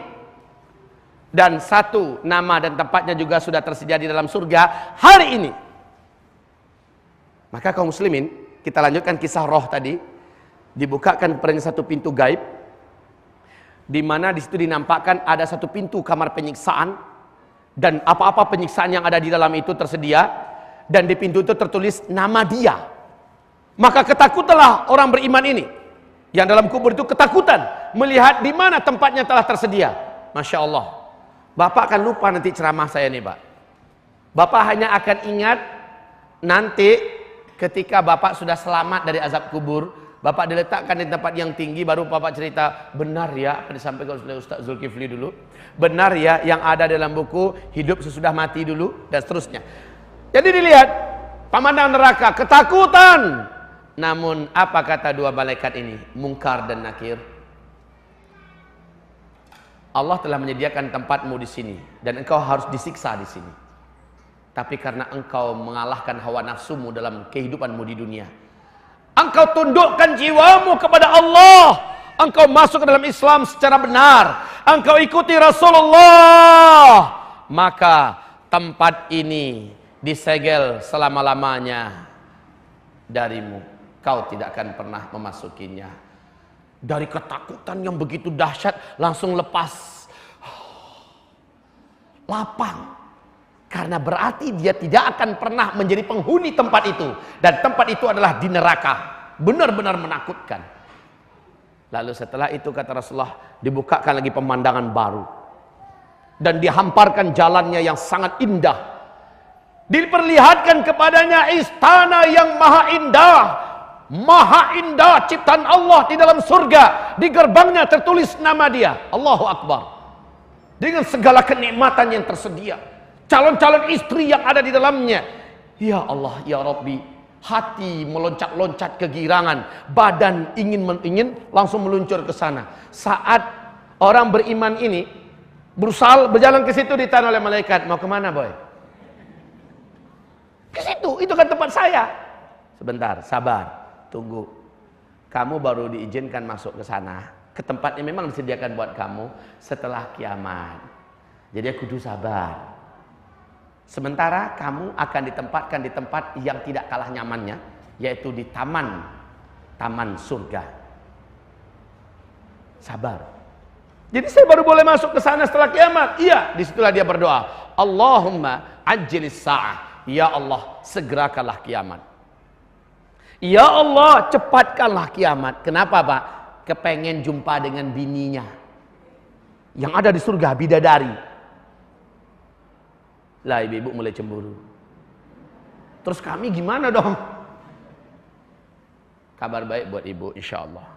Dan satu nama dan tempatnya juga sudah tersedia di dalam surga hari ini. Maka kaum muslimin, kita lanjutkan kisah roh tadi. Dibukakan kepadanya satu pintu gaib, di mana di situ dinampakkan ada satu pintu kamar penyiksaan, dan apa-apa penyiksaan yang ada di dalam itu tersedia, dan di pintu itu tertulis nama dia. Maka ketakutanlah orang beriman ini, yang dalam kubur itu ketakutan melihat di mana tempatnya telah tersedia. Masya Allah. Bapak akan lupa nanti ceramah saya nih, Pak. Bapak hanya akan ingat nanti ketika Bapak sudah selamat dari azab kubur, Bapak diletakkan di tempat yang tinggi, baru Bapak cerita, benar ya apa disampaikan oleh Ustaz Zulkifli dulu, benar ya yang ada dalam buku hidup sesudah mati dulu, dan seterusnya. Jadi dilihat pemandangan neraka, ketakutan. Namun apa kata dua malaikat ini, Munkar dan Nakir? Allah telah menyediakan tempatmu di sini dan engkau harus disiksa di sini. Tapi karena engkau mengalahkan hawa nafsumu dalam kehidupanmu di dunia, engkau tundukkan jiwamu kepada Allah, engkau masuk ke dalam Islam secara benar, engkau ikuti Rasulullah, maka tempat ini disegel selama-lamanya darimu. Kau tidak akan pernah memasukinya. Dari ketakutan yang begitu dahsyat, langsung lepas lapang. Karena berarti dia tidak akan pernah menjadi penghuni tempat itu. Dan tempat itu adalah di neraka. Benar-benar menakutkan. Lalu setelah itu kata Rasulullah, dibukakan lagi pemandangan baru. Dan dihamparkan jalannya yang sangat indah. Diperlihatkan kepadanya istana yang maha indah. Maha indah ciptaan Allah di dalam surga. Di gerbangnya tertulis nama dia, Allahu Akbar. Dengan segala kenikmatan yang tersedia, calon-calon istri yang ada di dalamnya. Ya Allah, ya Rabbi, hati meloncat-loncat kegirangan, badan ingin langsung meluncur ke sana. Saat orang beriman ini berusaha berjalan ke situ, ditanya oleh malaikat, mau kemana boy? Ke situ, itu kan tempat saya. Sebentar, sabar. Tunggu, kamu baru diizinkan masuk ke sana, ke tempat yang memang disediakan buat kamu setelah kiamat. Jadi kudu sabar. Sementara kamu akan ditempatkan di tempat yang tidak kalah nyamannya, yaitu di taman surga. Sabar. Jadi saya baru boleh masuk ke sana setelah kiamat. Iya, disitulah dia berdoa, Allahumma ajjilis sa'ah. Ya Allah, segerakanlah kiamat. Ya Allah, cepatkanlah kiamat. Kenapa, Pak? Kepengen jumpa dengan bininya yang ada di surga, bidadari. Lah, ibu-ibu mulai cemburu. Terus kami gimana dong? Kabar baik buat ibu, insya Allah.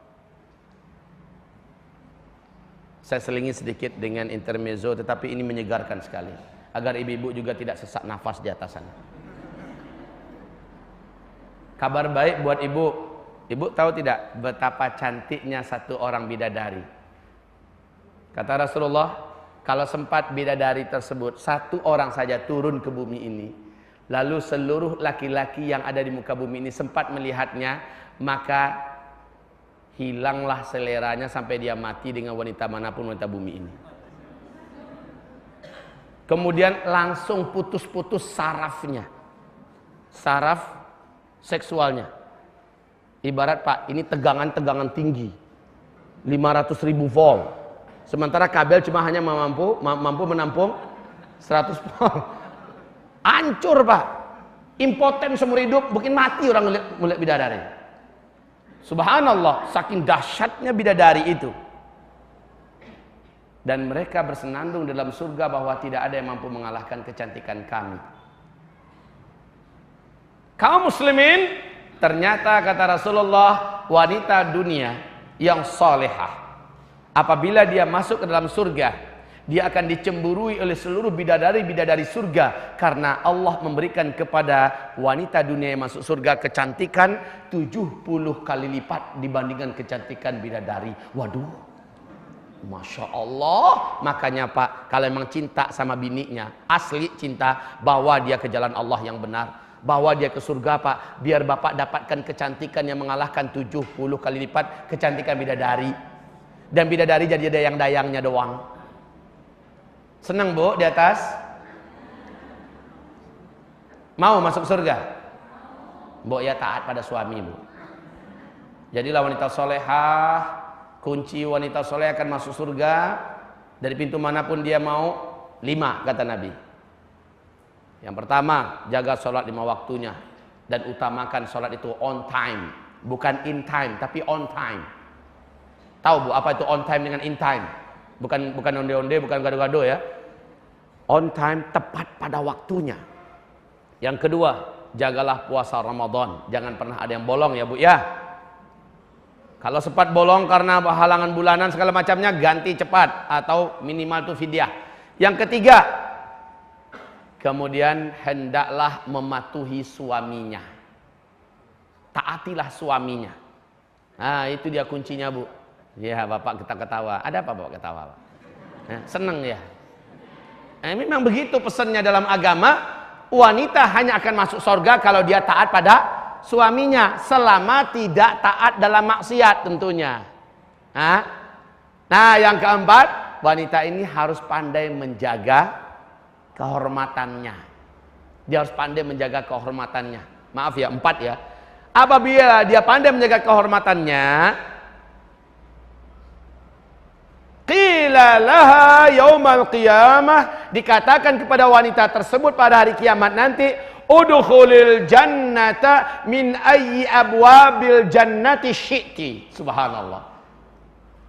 Saya selingi sedikit dengan intermezzo, tetapi ini menyegarkan sekali, agar ibu-ibu juga tidak sesak nafas di atas sana. Kabar baik buat ibu. Ibu tahu tidak betapa cantiknya satu orang bidadari? Kata Rasulullah, kalau sempat bidadari tersebut satu orang saja turun ke bumi ini, lalu seluruh laki-laki yang ada di muka bumi ini sempat melihatnya, maka hilanglah seleranya sampai dia mati dengan wanita manapun wanita bumi ini. Kemudian langsung putus-putus sarafnya, saraf seksualnya. Ibarat, Pak, ini tegangan-tegangan tinggi 500.000 volt, sementara kabel cuma hanya mampu menampung 100 volt. Hancur, Pak, impoten seumur hidup, mungkin mati orang melihat bidadari. Subhanallah, saking dahsyatnya bidadari itu. Dan mereka bersenandung dalam surga bahwa tidak ada yang mampu mengalahkan kecantikan kami. Kaum muslimin, ternyata kata Rasulullah, wanita dunia yang salehah, apabila dia masuk ke dalam surga, dia akan dicemburui oleh seluruh bidadari-bidadari surga. Karena Allah memberikan kepada wanita dunia yang masuk surga kecantikan 70 kali lipat dibandingkan kecantikan bidadari. Waduh, Masya Allah. Makanya Pak, kalau memang cinta sama bininya, asli cinta, bawa dia ke jalan Allah yang benar, bawa dia ke surga Pak, biar Bapak dapatkan kecantikan yang mengalahkan 70 kali lipat kecantikan bidadari. Dan bidadari jadi dayang-dayangnya doang. Senang Bu di atas? Mau masuk surga? Bu ya taat pada suami Bu. Jadilah wanita solehah. Kunci wanita soleh akan masuk surga dari pintu manapun dia mau. 5 kata Nabi. Yang pertama, jaga sholat 5 waktunya dan utamakan sholat itu on time, bukan in time tapi on time. Tahu Bu apa itu on time dengan in time? Bukan onde-onde, bukan gado-gado ya. On time, tepat pada waktunya. Yang kedua, jagalah puasa Ramadan. Jangan pernah ada yang bolong ya Bu ya. Kalau sempat bolong karena halangan bulanan segala macamnya, ganti cepat atau minimal itu fidyah. Yang ketiga, kemudian hendaklah mematuhi suaminya. Taatilah suaminya. Nah, itu dia kuncinya Bu. Ya, Bapak kita ketawa. Ada apa Bapak ketawa Pak? Seneng ya. Memang begitu pesannya dalam agama. Wanita hanya akan masuk surga kalau dia taat pada suaminya, selama tidak taat dalam maksiat tentunya. Nah, yang keempat, wanita ini harus pandai menjaga kehormatannya. Dia harus pandai menjaga kehormatannya. Maaf ya, 4 ya. Apabila dia pandai menjaga kehormatannya, qila laha yaumal qiyamah, dikatakan kepada wanita tersebut pada hari kiamat nanti, udkhulil jannata min ayyi abwabil jannati syi'ti. Subhanallah.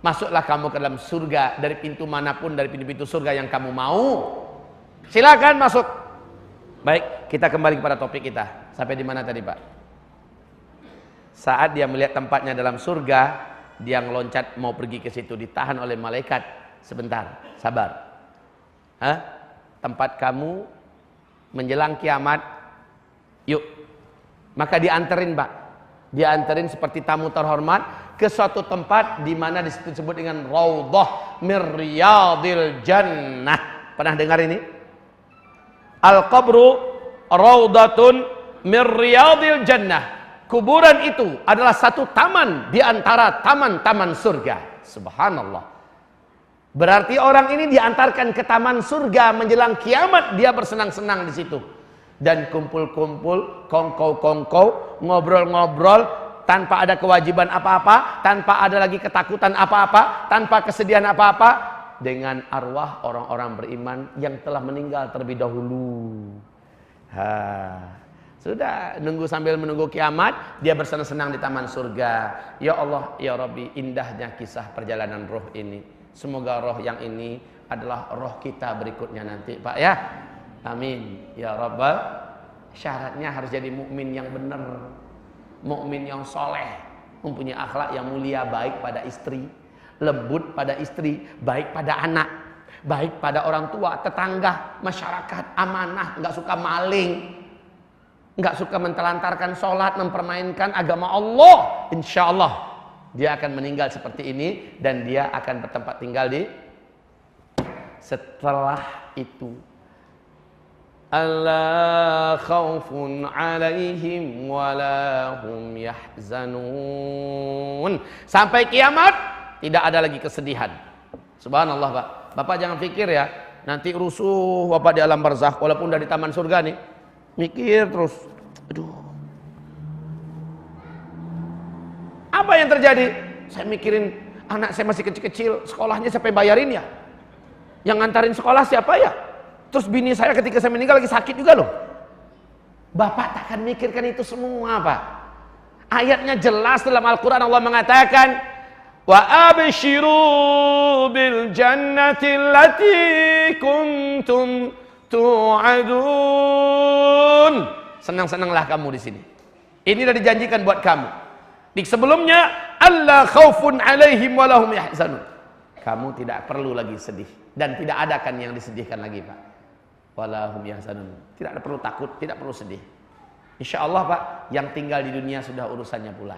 Masuklah kamu ke dalam surga dari pintu manapun dari pintu-pintu surga yang kamu mau. Silakan masuk. Baik, kita kembali kepada topik kita. Sampai di mana tadi, Pak? Saat dia melihat tempatnya dalam surga, dia ngeloncat mau pergi ke situ, ditahan oleh malaikat. Sebentar, sabar. Tempat kamu menjelang kiamat, yuk. Maka dianterin Pak. Dianterin seperti tamu terhormat ke suatu tempat di mana disebut dengan Raudhah min Riyadil Jannah. Pernah dengar ini? Al-qabru Raudhatun min Riyadil Jannah. Kuburan itu adalah satu taman di antara taman-taman surga. Subhanallah. Berarti orang ini diantarkan ke taman surga menjelang kiamat, dia bersenang-senang di situ. Dan kumpul-kumpul, kongkow-kongkow, ngobrol-ngobrol tanpa ada kewajiban apa-apa, tanpa ada lagi ketakutan apa-apa, tanpa kesedihan apa-apa, dengan arwah orang-orang beriman yang telah meninggal terlebih dahulu. Sudah nunggu sambil menunggu kiamat, dia bersenang-senang di taman surga. Ya Allah, ya Rabbi, indahnya kisah perjalanan roh ini. Semoga roh yang ini adalah roh kita berikutnya nanti, Pak ya. Amin ya Rabbal. Syaratnya harus jadi mukmin yang benar, mukmin yang soleh, mempunyai akhlak yang mulia, baik pada istri, lembut pada istri, baik pada anak, baik pada orang tua, tetangga, masyarakat, amanah, nggak suka maling, nggak suka mentelantarkan sholat, mempermainkan agama Allah. Insya Allah dia akan meninggal seperti ini, dan dia akan bertempat tinggal di setelah itu. Alla khaufun alaihim wala hum yahzanun. Sampai kiamat tidak ada lagi kesedihan. Subhanallah Pak. Bapak jangan pikir ya, nanti rusuh Bapak di alam barzakh walaupun dari taman surga nih. Mikir terus, aduh, apa yang terjadi? Saya mikirin anak saya masih kecil-kecil, sekolahnya siapa yang bayarin ya? Yang ngantarin sekolah siapa ya? Terus bini saya ketika saya meninggal lagi sakit juga loh. Bapak takkan mikirkan itu semua Pak. Ayatnya jelas dalam Al-Quran. Allah mengatakan, wa abshiru bil jannati allati kuntum tu'adun. Senang-senanglah kamu di sini. Ini sudah dijanjikan buat kamu. Di sebelumnya, alla khaufun alaihim wa lahum yahzanun. Kamu tidak perlu lagi sedih, dan tidak ada kan yang disedihkan lagi, Pak. Walahum yahzanun. Tidak perlu takut, tidak perlu sedih. Insya Allah, Pak, yang tinggal di dunia sudah urusannya pula.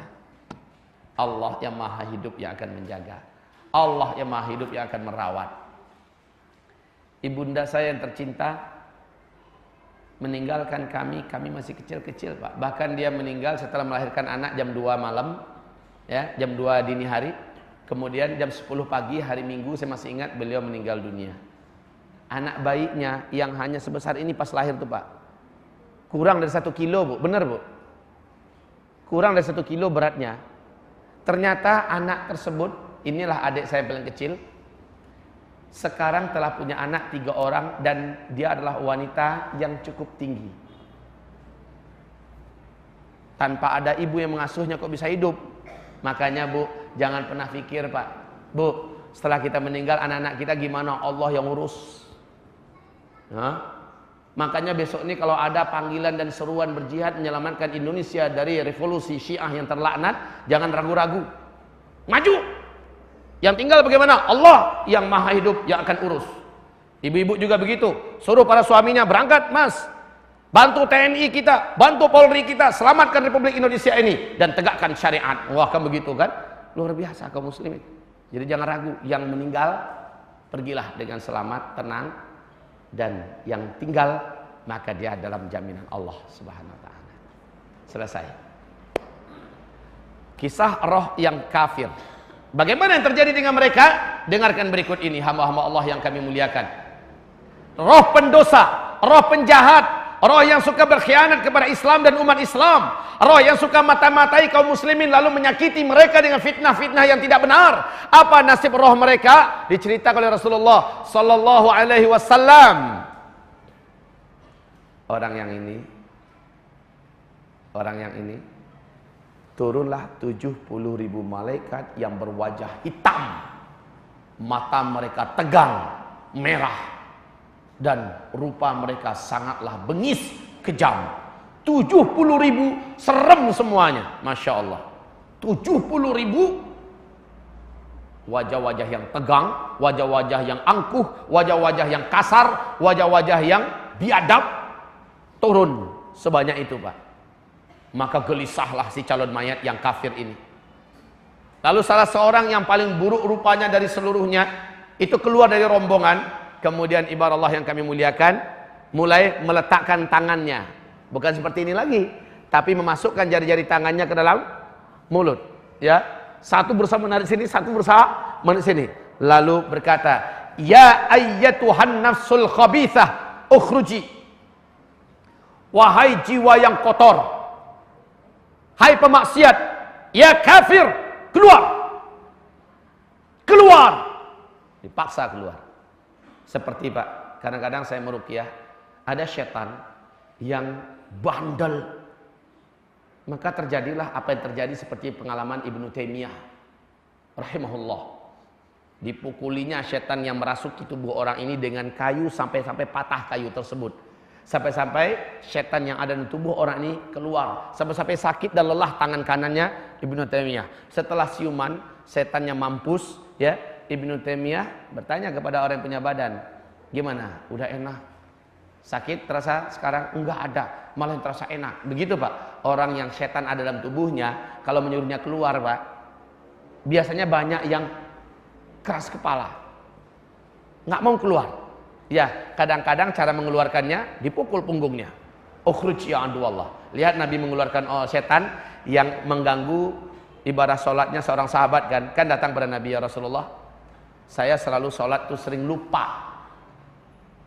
Allah yang maha hidup yang akan menjaga. Allah yang maha hidup yang akan merawat. Ibunda saya yang tercinta meninggalkan kami masih kecil-kecil, Pak. Bahkan dia meninggal setelah melahirkan anak jam 2 malam, ya, jam 2 dini hari. Kemudian jam 10 pagi hari Minggu saya masih ingat beliau meninggal dunia. Anak bayinya yang hanya sebesar ini pas lahir tuh, Pak. Kurang dari 1 kilo, Bu. Benar, Bu? Kurang dari 1 kilo beratnya. Ternyata anak tersebut, inilah adik saya paling kecil, sekarang telah punya anak 3 orang dan dia adalah wanita yang cukup tinggi. Tanpa ada ibu yang mengasuhnya kok bisa hidup. Makanya, Bu, jangan pernah pikir, Pak. Bu, setelah kita meninggal anak-anak kita gimana? Allah yang urus. Hah? Makanya besok ini kalau ada panggilan dan seruan berjihad menyelamatkan Indonesia dari revolusi Syiah yang terlaknat, jangan ragu-ragu. Maju. Yang tinggal bagaimana? Allah yang maha hidup yang akan urus. Ibu-ibu juga begitu. Suruh para suaminya berangkat, Mas. Bantu TNI kita, bantu Polri kita, selamatkan Republik Indonesia ini dan tegakkan syariat. Wah, kan begitu kan? Luar biasa kaum muslimin. Jadi jangan ragu, yang meninggal pergilah dengan selamat, tenang. Dan yang tinggal maka dia dalam jaminan Allah Subhanahu wa taala. Selesai. Kisah roh yang kafir. Bagaimana yang terjadi dengan mereka? Dengarkan berikut ini, hamba-hamba Allah yang kami muliakan. Roh pendosa, roh penjahat, roh yang suka berkhianat kepada Islam dan umat Islam, roh yang suka mata-matai kaum muslimin lalu menyakiti mereka dengan fitnah-fitnah yang tidak benar. Apa nasib roh mereka? Diceritakan oleh Rasulullah sallallahu alaihi wasallam. Orang yang ini turunlah 70.000 malaikat yang berwajah hitam. Mata mereka tegang, merah, dan rupa mereka sangatlah bengis, kejam. 70.000 serem semuanya, Masya Allah. 70.000 wajah-wajah yang tegang, wajah-wajah yang angkuh, wajah-wajah yang kasar, wajah-wajah yang biadab, turun sebanyak itu, Pak. Maka gelisahlah si calon mayat yang kafir ini. Lalu salah seorang yang paling buruk rupanya dari seluruhnya itu keluar dari rombongan. Kemudian ibarat Allah yang kami muliakan mulai meletakkan tangannya. Bukan seperti ini lagi, tapi memasukkan jari-jari tangannya ke dalam mulut, ya. Satu berusaha menarik sini, satu berusaha menarik sini. Lalu berkata, "Ya ayyatuhan nafsul khabithah, ukhruji." Wahai jiwa yang kotor, hai pemaksiat, ya kafir, keluar. Keluar. Dipaksa keluar. Seperti, Pak, kadang-kadang saya meruqyah, ada setan yang bandel. Maka terjadilah apa yang terjadi seperti pengalaman Ibnu Taimiyah rahimahullah. Dipukulinya setan yang merasuki tubuh orang ini dengan kayu sampai patah kayu tersebut. Sampai-sampai setan yang ada di tubuh orang ini keluar. Sampai-sampai sakit dan lelah tangan kanannya Ibnu Taimiyah. Setelah siuman, setannya mampus, ya. Ibnu Taimiyah bertanya kepada orang yang punya badan, "Gimana? Udah enak? Sakit terasa sekarang?" "Enggak ada, malah yang terasa enak." Begitu, Pak. Orang yang setan ada dalam tubuhnya, kalau menyuruhnya keluar, Pak, biasanya banyak yang keras kepala, nggak mau keluar. Ya, kadang-kadang cara mengeluarkannya dipukul punggungnya. Ukhruj ya aduwallah. Lihat Nabi mengeluarkan setan yang mengganggu ibadah sholatnya seorang sahabat, kan datang pada Nabi, "Ya Rasulullah, saya selalu sholat tuh sering lupa.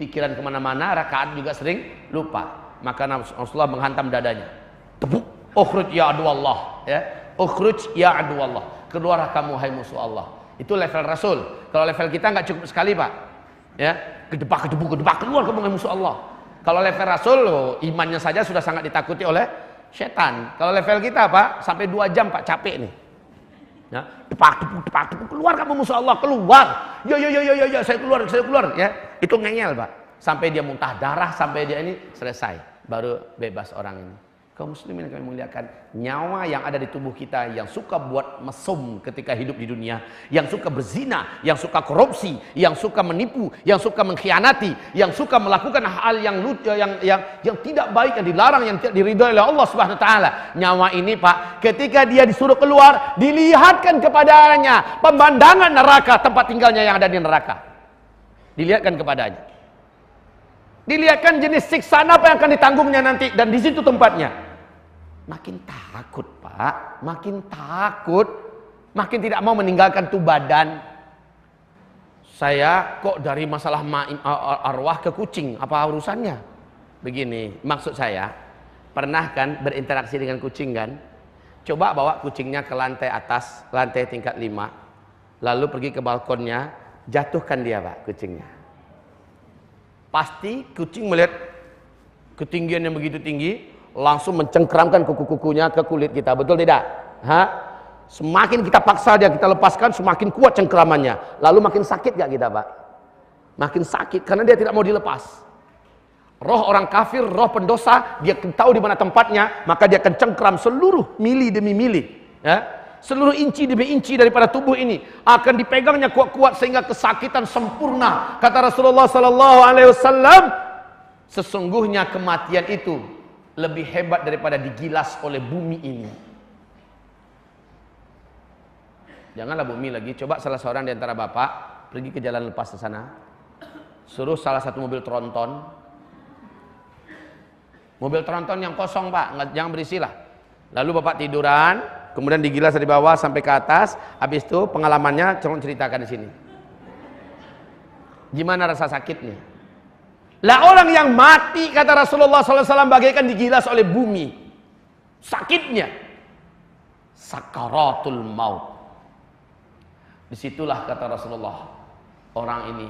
Pikiran kemana-mana, rakaat juga sering lupa." Maka Rasulullah menghantam dadanya. Tepuk. Ukhruj ya aduwallah, ya. Ukhruj ya aduwallah. Keluarlah kamu hai musuh Allah. Itu level Rasul. Kalau level kita nggak cukup sekali, Pak. Ya, kedebak keluar kamu hai musuh Allah. Kalau level Rasul, imannya saja sudah sangat ditakuti oleh Setan. Kalau level kita Pak, sampai 2 jam Pak, capek nih. Ya, tepak, keluar kamu musuh Allah, keluar. Ya, saya keluar ya. Itu ngeyel Pak. Sampai dia muntah darah, sampai dia ini selesai. Baru bebas orang ini. Kaum muslimin yang kami muliakan, nyawa yang ada di tubuh kita yang suka buat mesum ketika hidup di dunia, yang suka berzina, yang suka korupsi, yang suka menipu, yang suka mengkhianati, yang suka melakukan hal yang tidak baik, yang dilarang, yang tidak diridhoi oleh Allah Subhanahu wa taala. Nyawa ini Pak, ketika dia disuruh keluar, dilihatkan kepadanya pemandangan neraka, tempat tinggalnya yang ada di neraka. Dilihatkan kepadanya. Dilihatkan jenis siksaan apa yang akan ditanggungnya nanti, dan di situ tempatnya. Makin takut Pak, makin takut, makin tidak mau meninggalkan tuh badan. Saya kok dari masalah arwah ke kucing, apa urusannya? Begini, maksud saya, pernah kan berinteraksi dengan kucing kan? Coba bawa kucingnya ke lantai atas, lantai tingkat 5, lalu pergi ke balkonnya, jatuhkan dia Pak, kucingnya. Pasti kucing melihat ketinggian yang begitu tinggi, langsung mencengkeramkan kuku-kukunya ke kulit kita, betul tidak? Semakin kita paksa dia, kita lepaskan, semakin kuat cengkeramannya. Lalu makin sakit gak kita Pak? Makin sakit, karena dia tidak mau dilepas. Roh orang kafir, roh pendosa, dia tahu di mana tempatnya, maka dia akan cengkeram seluruh mili demi mili. Ya? Seluruh inci demi inci daripada tubuh ini akan dipegangnya kuat-kuat sehingga kesakitan sempurna. Kata Rasulullah SAW, sesungguhnya kematian itu lebih hebat daripada digilas oleh bumi ini. Janganlah bumi lagi. Coba salah seorang di antara bapak pergi ke jalan lepas ke sana, suruh salah satu mobil tronton, yang kosong Pak, jangan berisi lah. Lalu bapak tiduran, kemudian digilas dari bawah sampai ke atas. Habis itu pengalamannya ceritakan di sini. Gimana rasa sakitnya? Lah orang yang mati, kata Rasulullah SAW, bagaikan digilas oleh bumi. Sakitnya. Sakaratul maut. Disitulah kata Rasulullah, orang ini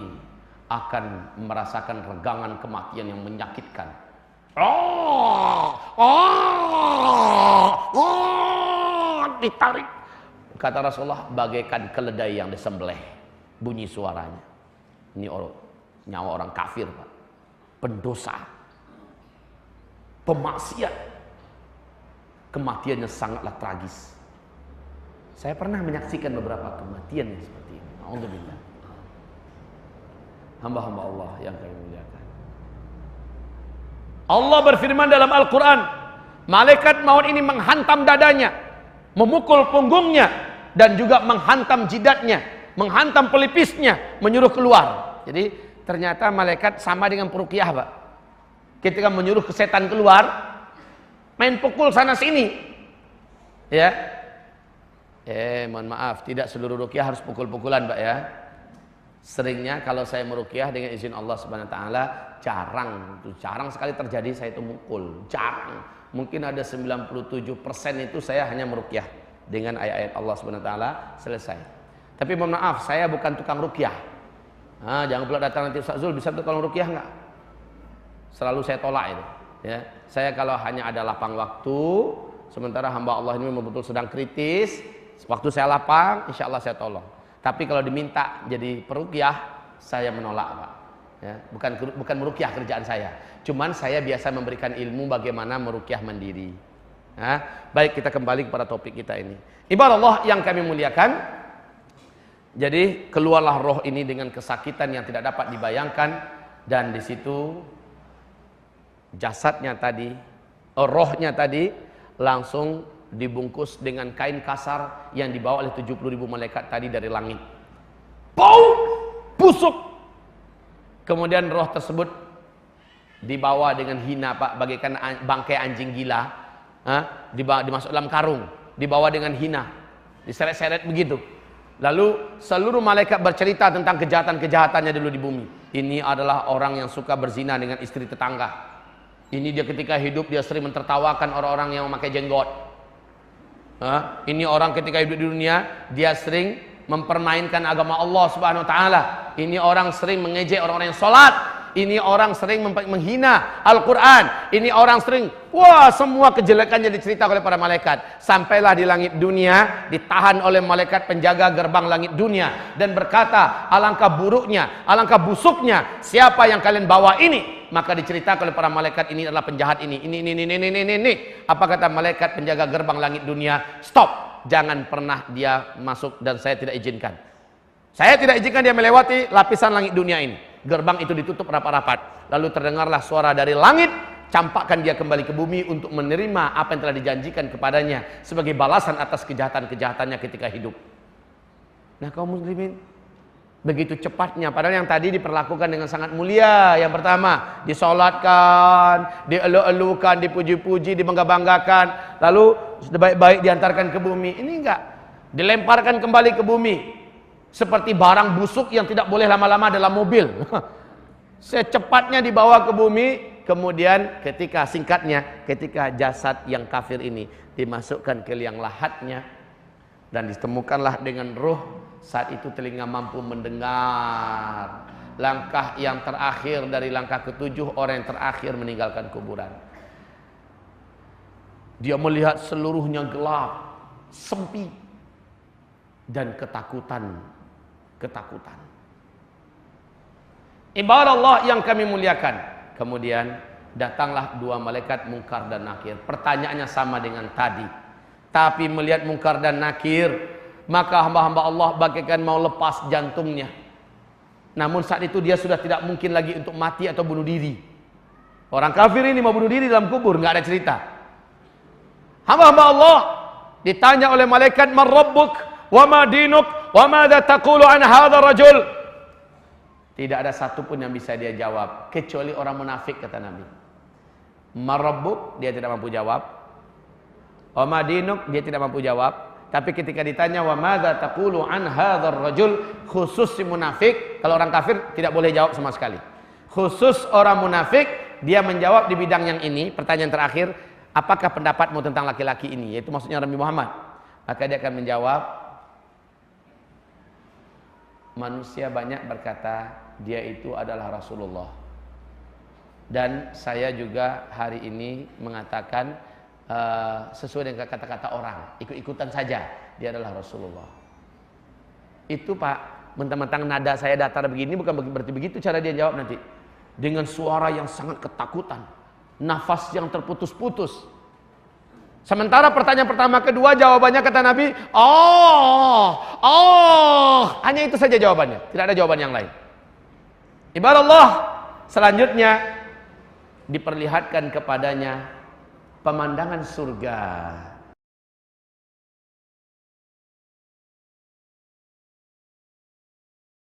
akan merasakan regangan kematian yang menyakitkan. Ditarik. Kata Rasulullah, bagaikan keledai yang disembelih. Bunyi suaranya. Ini nyawa orang kafir Pak. Pendosa, pemaksiat, kematiannya sangatlah tragis. Saya pernah menyaksikan beberapa kematian yang seperti ini. Alhamdulillah. Hamba-hamba Allah yang kami muliakan. Allah berfirman dalam Al-Quran, malaikat maut ini menghantam dadanya, memukul punggungnya, dan juga menghantam jidatnya, menghantam pelipisnya, menyuruh keluar. Jadi ternyata malaikat sama dengan peruqyah Pak. Ketika menyuruh setan keluar, main pukul sana sini. Ya. Mohon maaf, tidak seluruh ruqyah harus pukul-pukulan Pak ya. Seringnya kalau saya meruqyah dengan izin Allah Subhanahu wa taala, jarang sekali terjadi saya itu mukul. Jarang. Mungkin ada 97% itu saya hanya meruqyah dengan ayat-ayat Allah Subhanahu wa taala, selesai. Tapi mohon maaf, saya bukan tukang ruqyah. Jangan pula datang nanti Ustaz Zul, bisa tolong ruqyah enggak? Selalu saya tolak itu. Ya, saya kalau hanya ada lapang waktu, sementara hamba Allah ini betul sedang kritis, waktu saya lapang, insya Allah saya tolong. Tapi kalau diminta jadi peruqyah, saya menolak Pak. Ya, bukan meruqyah kerjaan saya. Cuman saya biasa memberikan ilmu bagaimana meruqyah mandiri. Baik, kita kembali kepada topik kita ini. Ibarat Allah yang kami muliakan. Jadi keluarlah roh ini dengan kesakitan yang tidak dapat dibayangkan, dan di situ jasadnya tadi, rohnya tadi langsung dibungkus dengan kain kasar yang dibawa oleh 70.000 malaikat tadi dari langit. Bau busuk. Kemudian roh tersebut dibawa dengan hina Pak, bagaikan bangkai anjing gila, dimasuk dalam karung, dibawa dengan hina, diseret-seret begitu. Lalu seluruh malaikat bercerita tentang kejahatan-kejahatannya dulu di bumi. Ini adalah orang yang suka berzina dengan istri tetangga. Ini dia ketika hidup dia sering mentertawakan orang-orang yang memakai jenggot. Ini orang ketika hidup di dunia dia sering mempermainkan agama Allah Subhanahu wa taala. Ini orang sering mengejek orang-orang yang sholat. Ini orang sering menghina Al-Quran. Ini orang sering, wah, semua kejelekannya diceritakan oleh para malaikat. Sampailah di langit dunia, ditahan oleh malaikat penjaga gerbang langit dunia. Dan berkata, alangkah buruknya, alangkah busuknya, siapa yang kalian bawa ini? Maka diceritakan oleh para malaikat, ini adalah penjahat ini. Ini. Apa kata malaikat penjaga gerbang langit dunia? Stop, jangan pernah dia masuk dan saya tidak izinkan. Saya tidak izinkan dia melewati lapisan langit dunia ini. Gerbang itu ditutup rapat-rapat. Lalu terdengarlah suara dari langit, campakkan dia kembali ke bumi untuk menerima apa yang telah dijanjikan kepadanya sebagai balasan atas kejahatan-kejahatannya ketika hidup. Nah, kaum muslimin, begitu cepatnya, padahal yang tadi diperlakukan dengan sangat mulia. Yang pertama, disolatkan, dielu-elukan, dipuji-puji, dibangga-banggakan, lalu baik-baik diantarkan ke bumi. Ini enggak, dilemparkan kembali ke bumi seperti barang busuk yang tidak boleh lama-lama dalam mobil. Secepatnya dibawa ke bumi. Kemudian ketika jasad yang kafir ini dimasukkan ke liang lahatnya dan ditemukanlah dengan ruh, saat itu telinga mampu mendengar. Langkah yang terakhir dari langkah ketujuh, orang yang terakhir meninggalkan kuburan. Dia melihat seluruhnya gelap, sempit, dan ketakutan. Ibarat Allah yang kami muliakan. Kemudian datanglah dua malaikat Munkar dan Nakir. Pertanyaannya sama dengan tadi. Tapi melihat Munkar dan Nakir, maka hamba-hamba Allah bagaikan mau lepas jantungnya. Namun saat itu dia sudah tidak mungkin lagi untuk mati atau bunuh diri. Orang kafir ini mau bunuh diri dalam kubur, nggak ada cerita. Hamba-hamba Allah ditanya oleh malaikat, "Man rabbuk wa ma dinuk wa madza taqulu an hadzal rajul?" Tidak ada satupun yang bisa dia jawab kecuali orang munafik, kata Nabi. "Man rabbuk?" dia tidak mampu jawab. "Wa ma dinuk?" dia tidak mampu jawab. Tapi ketika ditanya wa madza taqulu an hadzal rajul, khusus si munafik, kalau orang kafir tidak boleh jawab sama sekali. Khusus orang munafik, dia menjawab di bidang yang ini. Pertanyaan terakhir, apakah pendapatmu tentang laki-laki ini? Yaitu maksudnya Nabi Muhammad. Maka dia akan menjawab, manusia banyak berkata dia itu adalah Rasulullah. Dan saya juga hari ini mengatakan sesuai dengan kata-kata orang, ikut-ikutan saja, dia adalah Rasulullah. Itu Pak, mentang-mentang nada saya datar begini, bukan berarti begitu cara dia jawab nanti. Dengan suara yang sangat ketakutan, nafas yang terputus-putus. Sementara pertanyaan pertama, kedua, jawabannya kata Nabi, hanya itu saja jawabannya, tidak ada jawaban yang lain. Ibarat Allah selanjutnya diperlihatkan kepadanya pemandangan surga.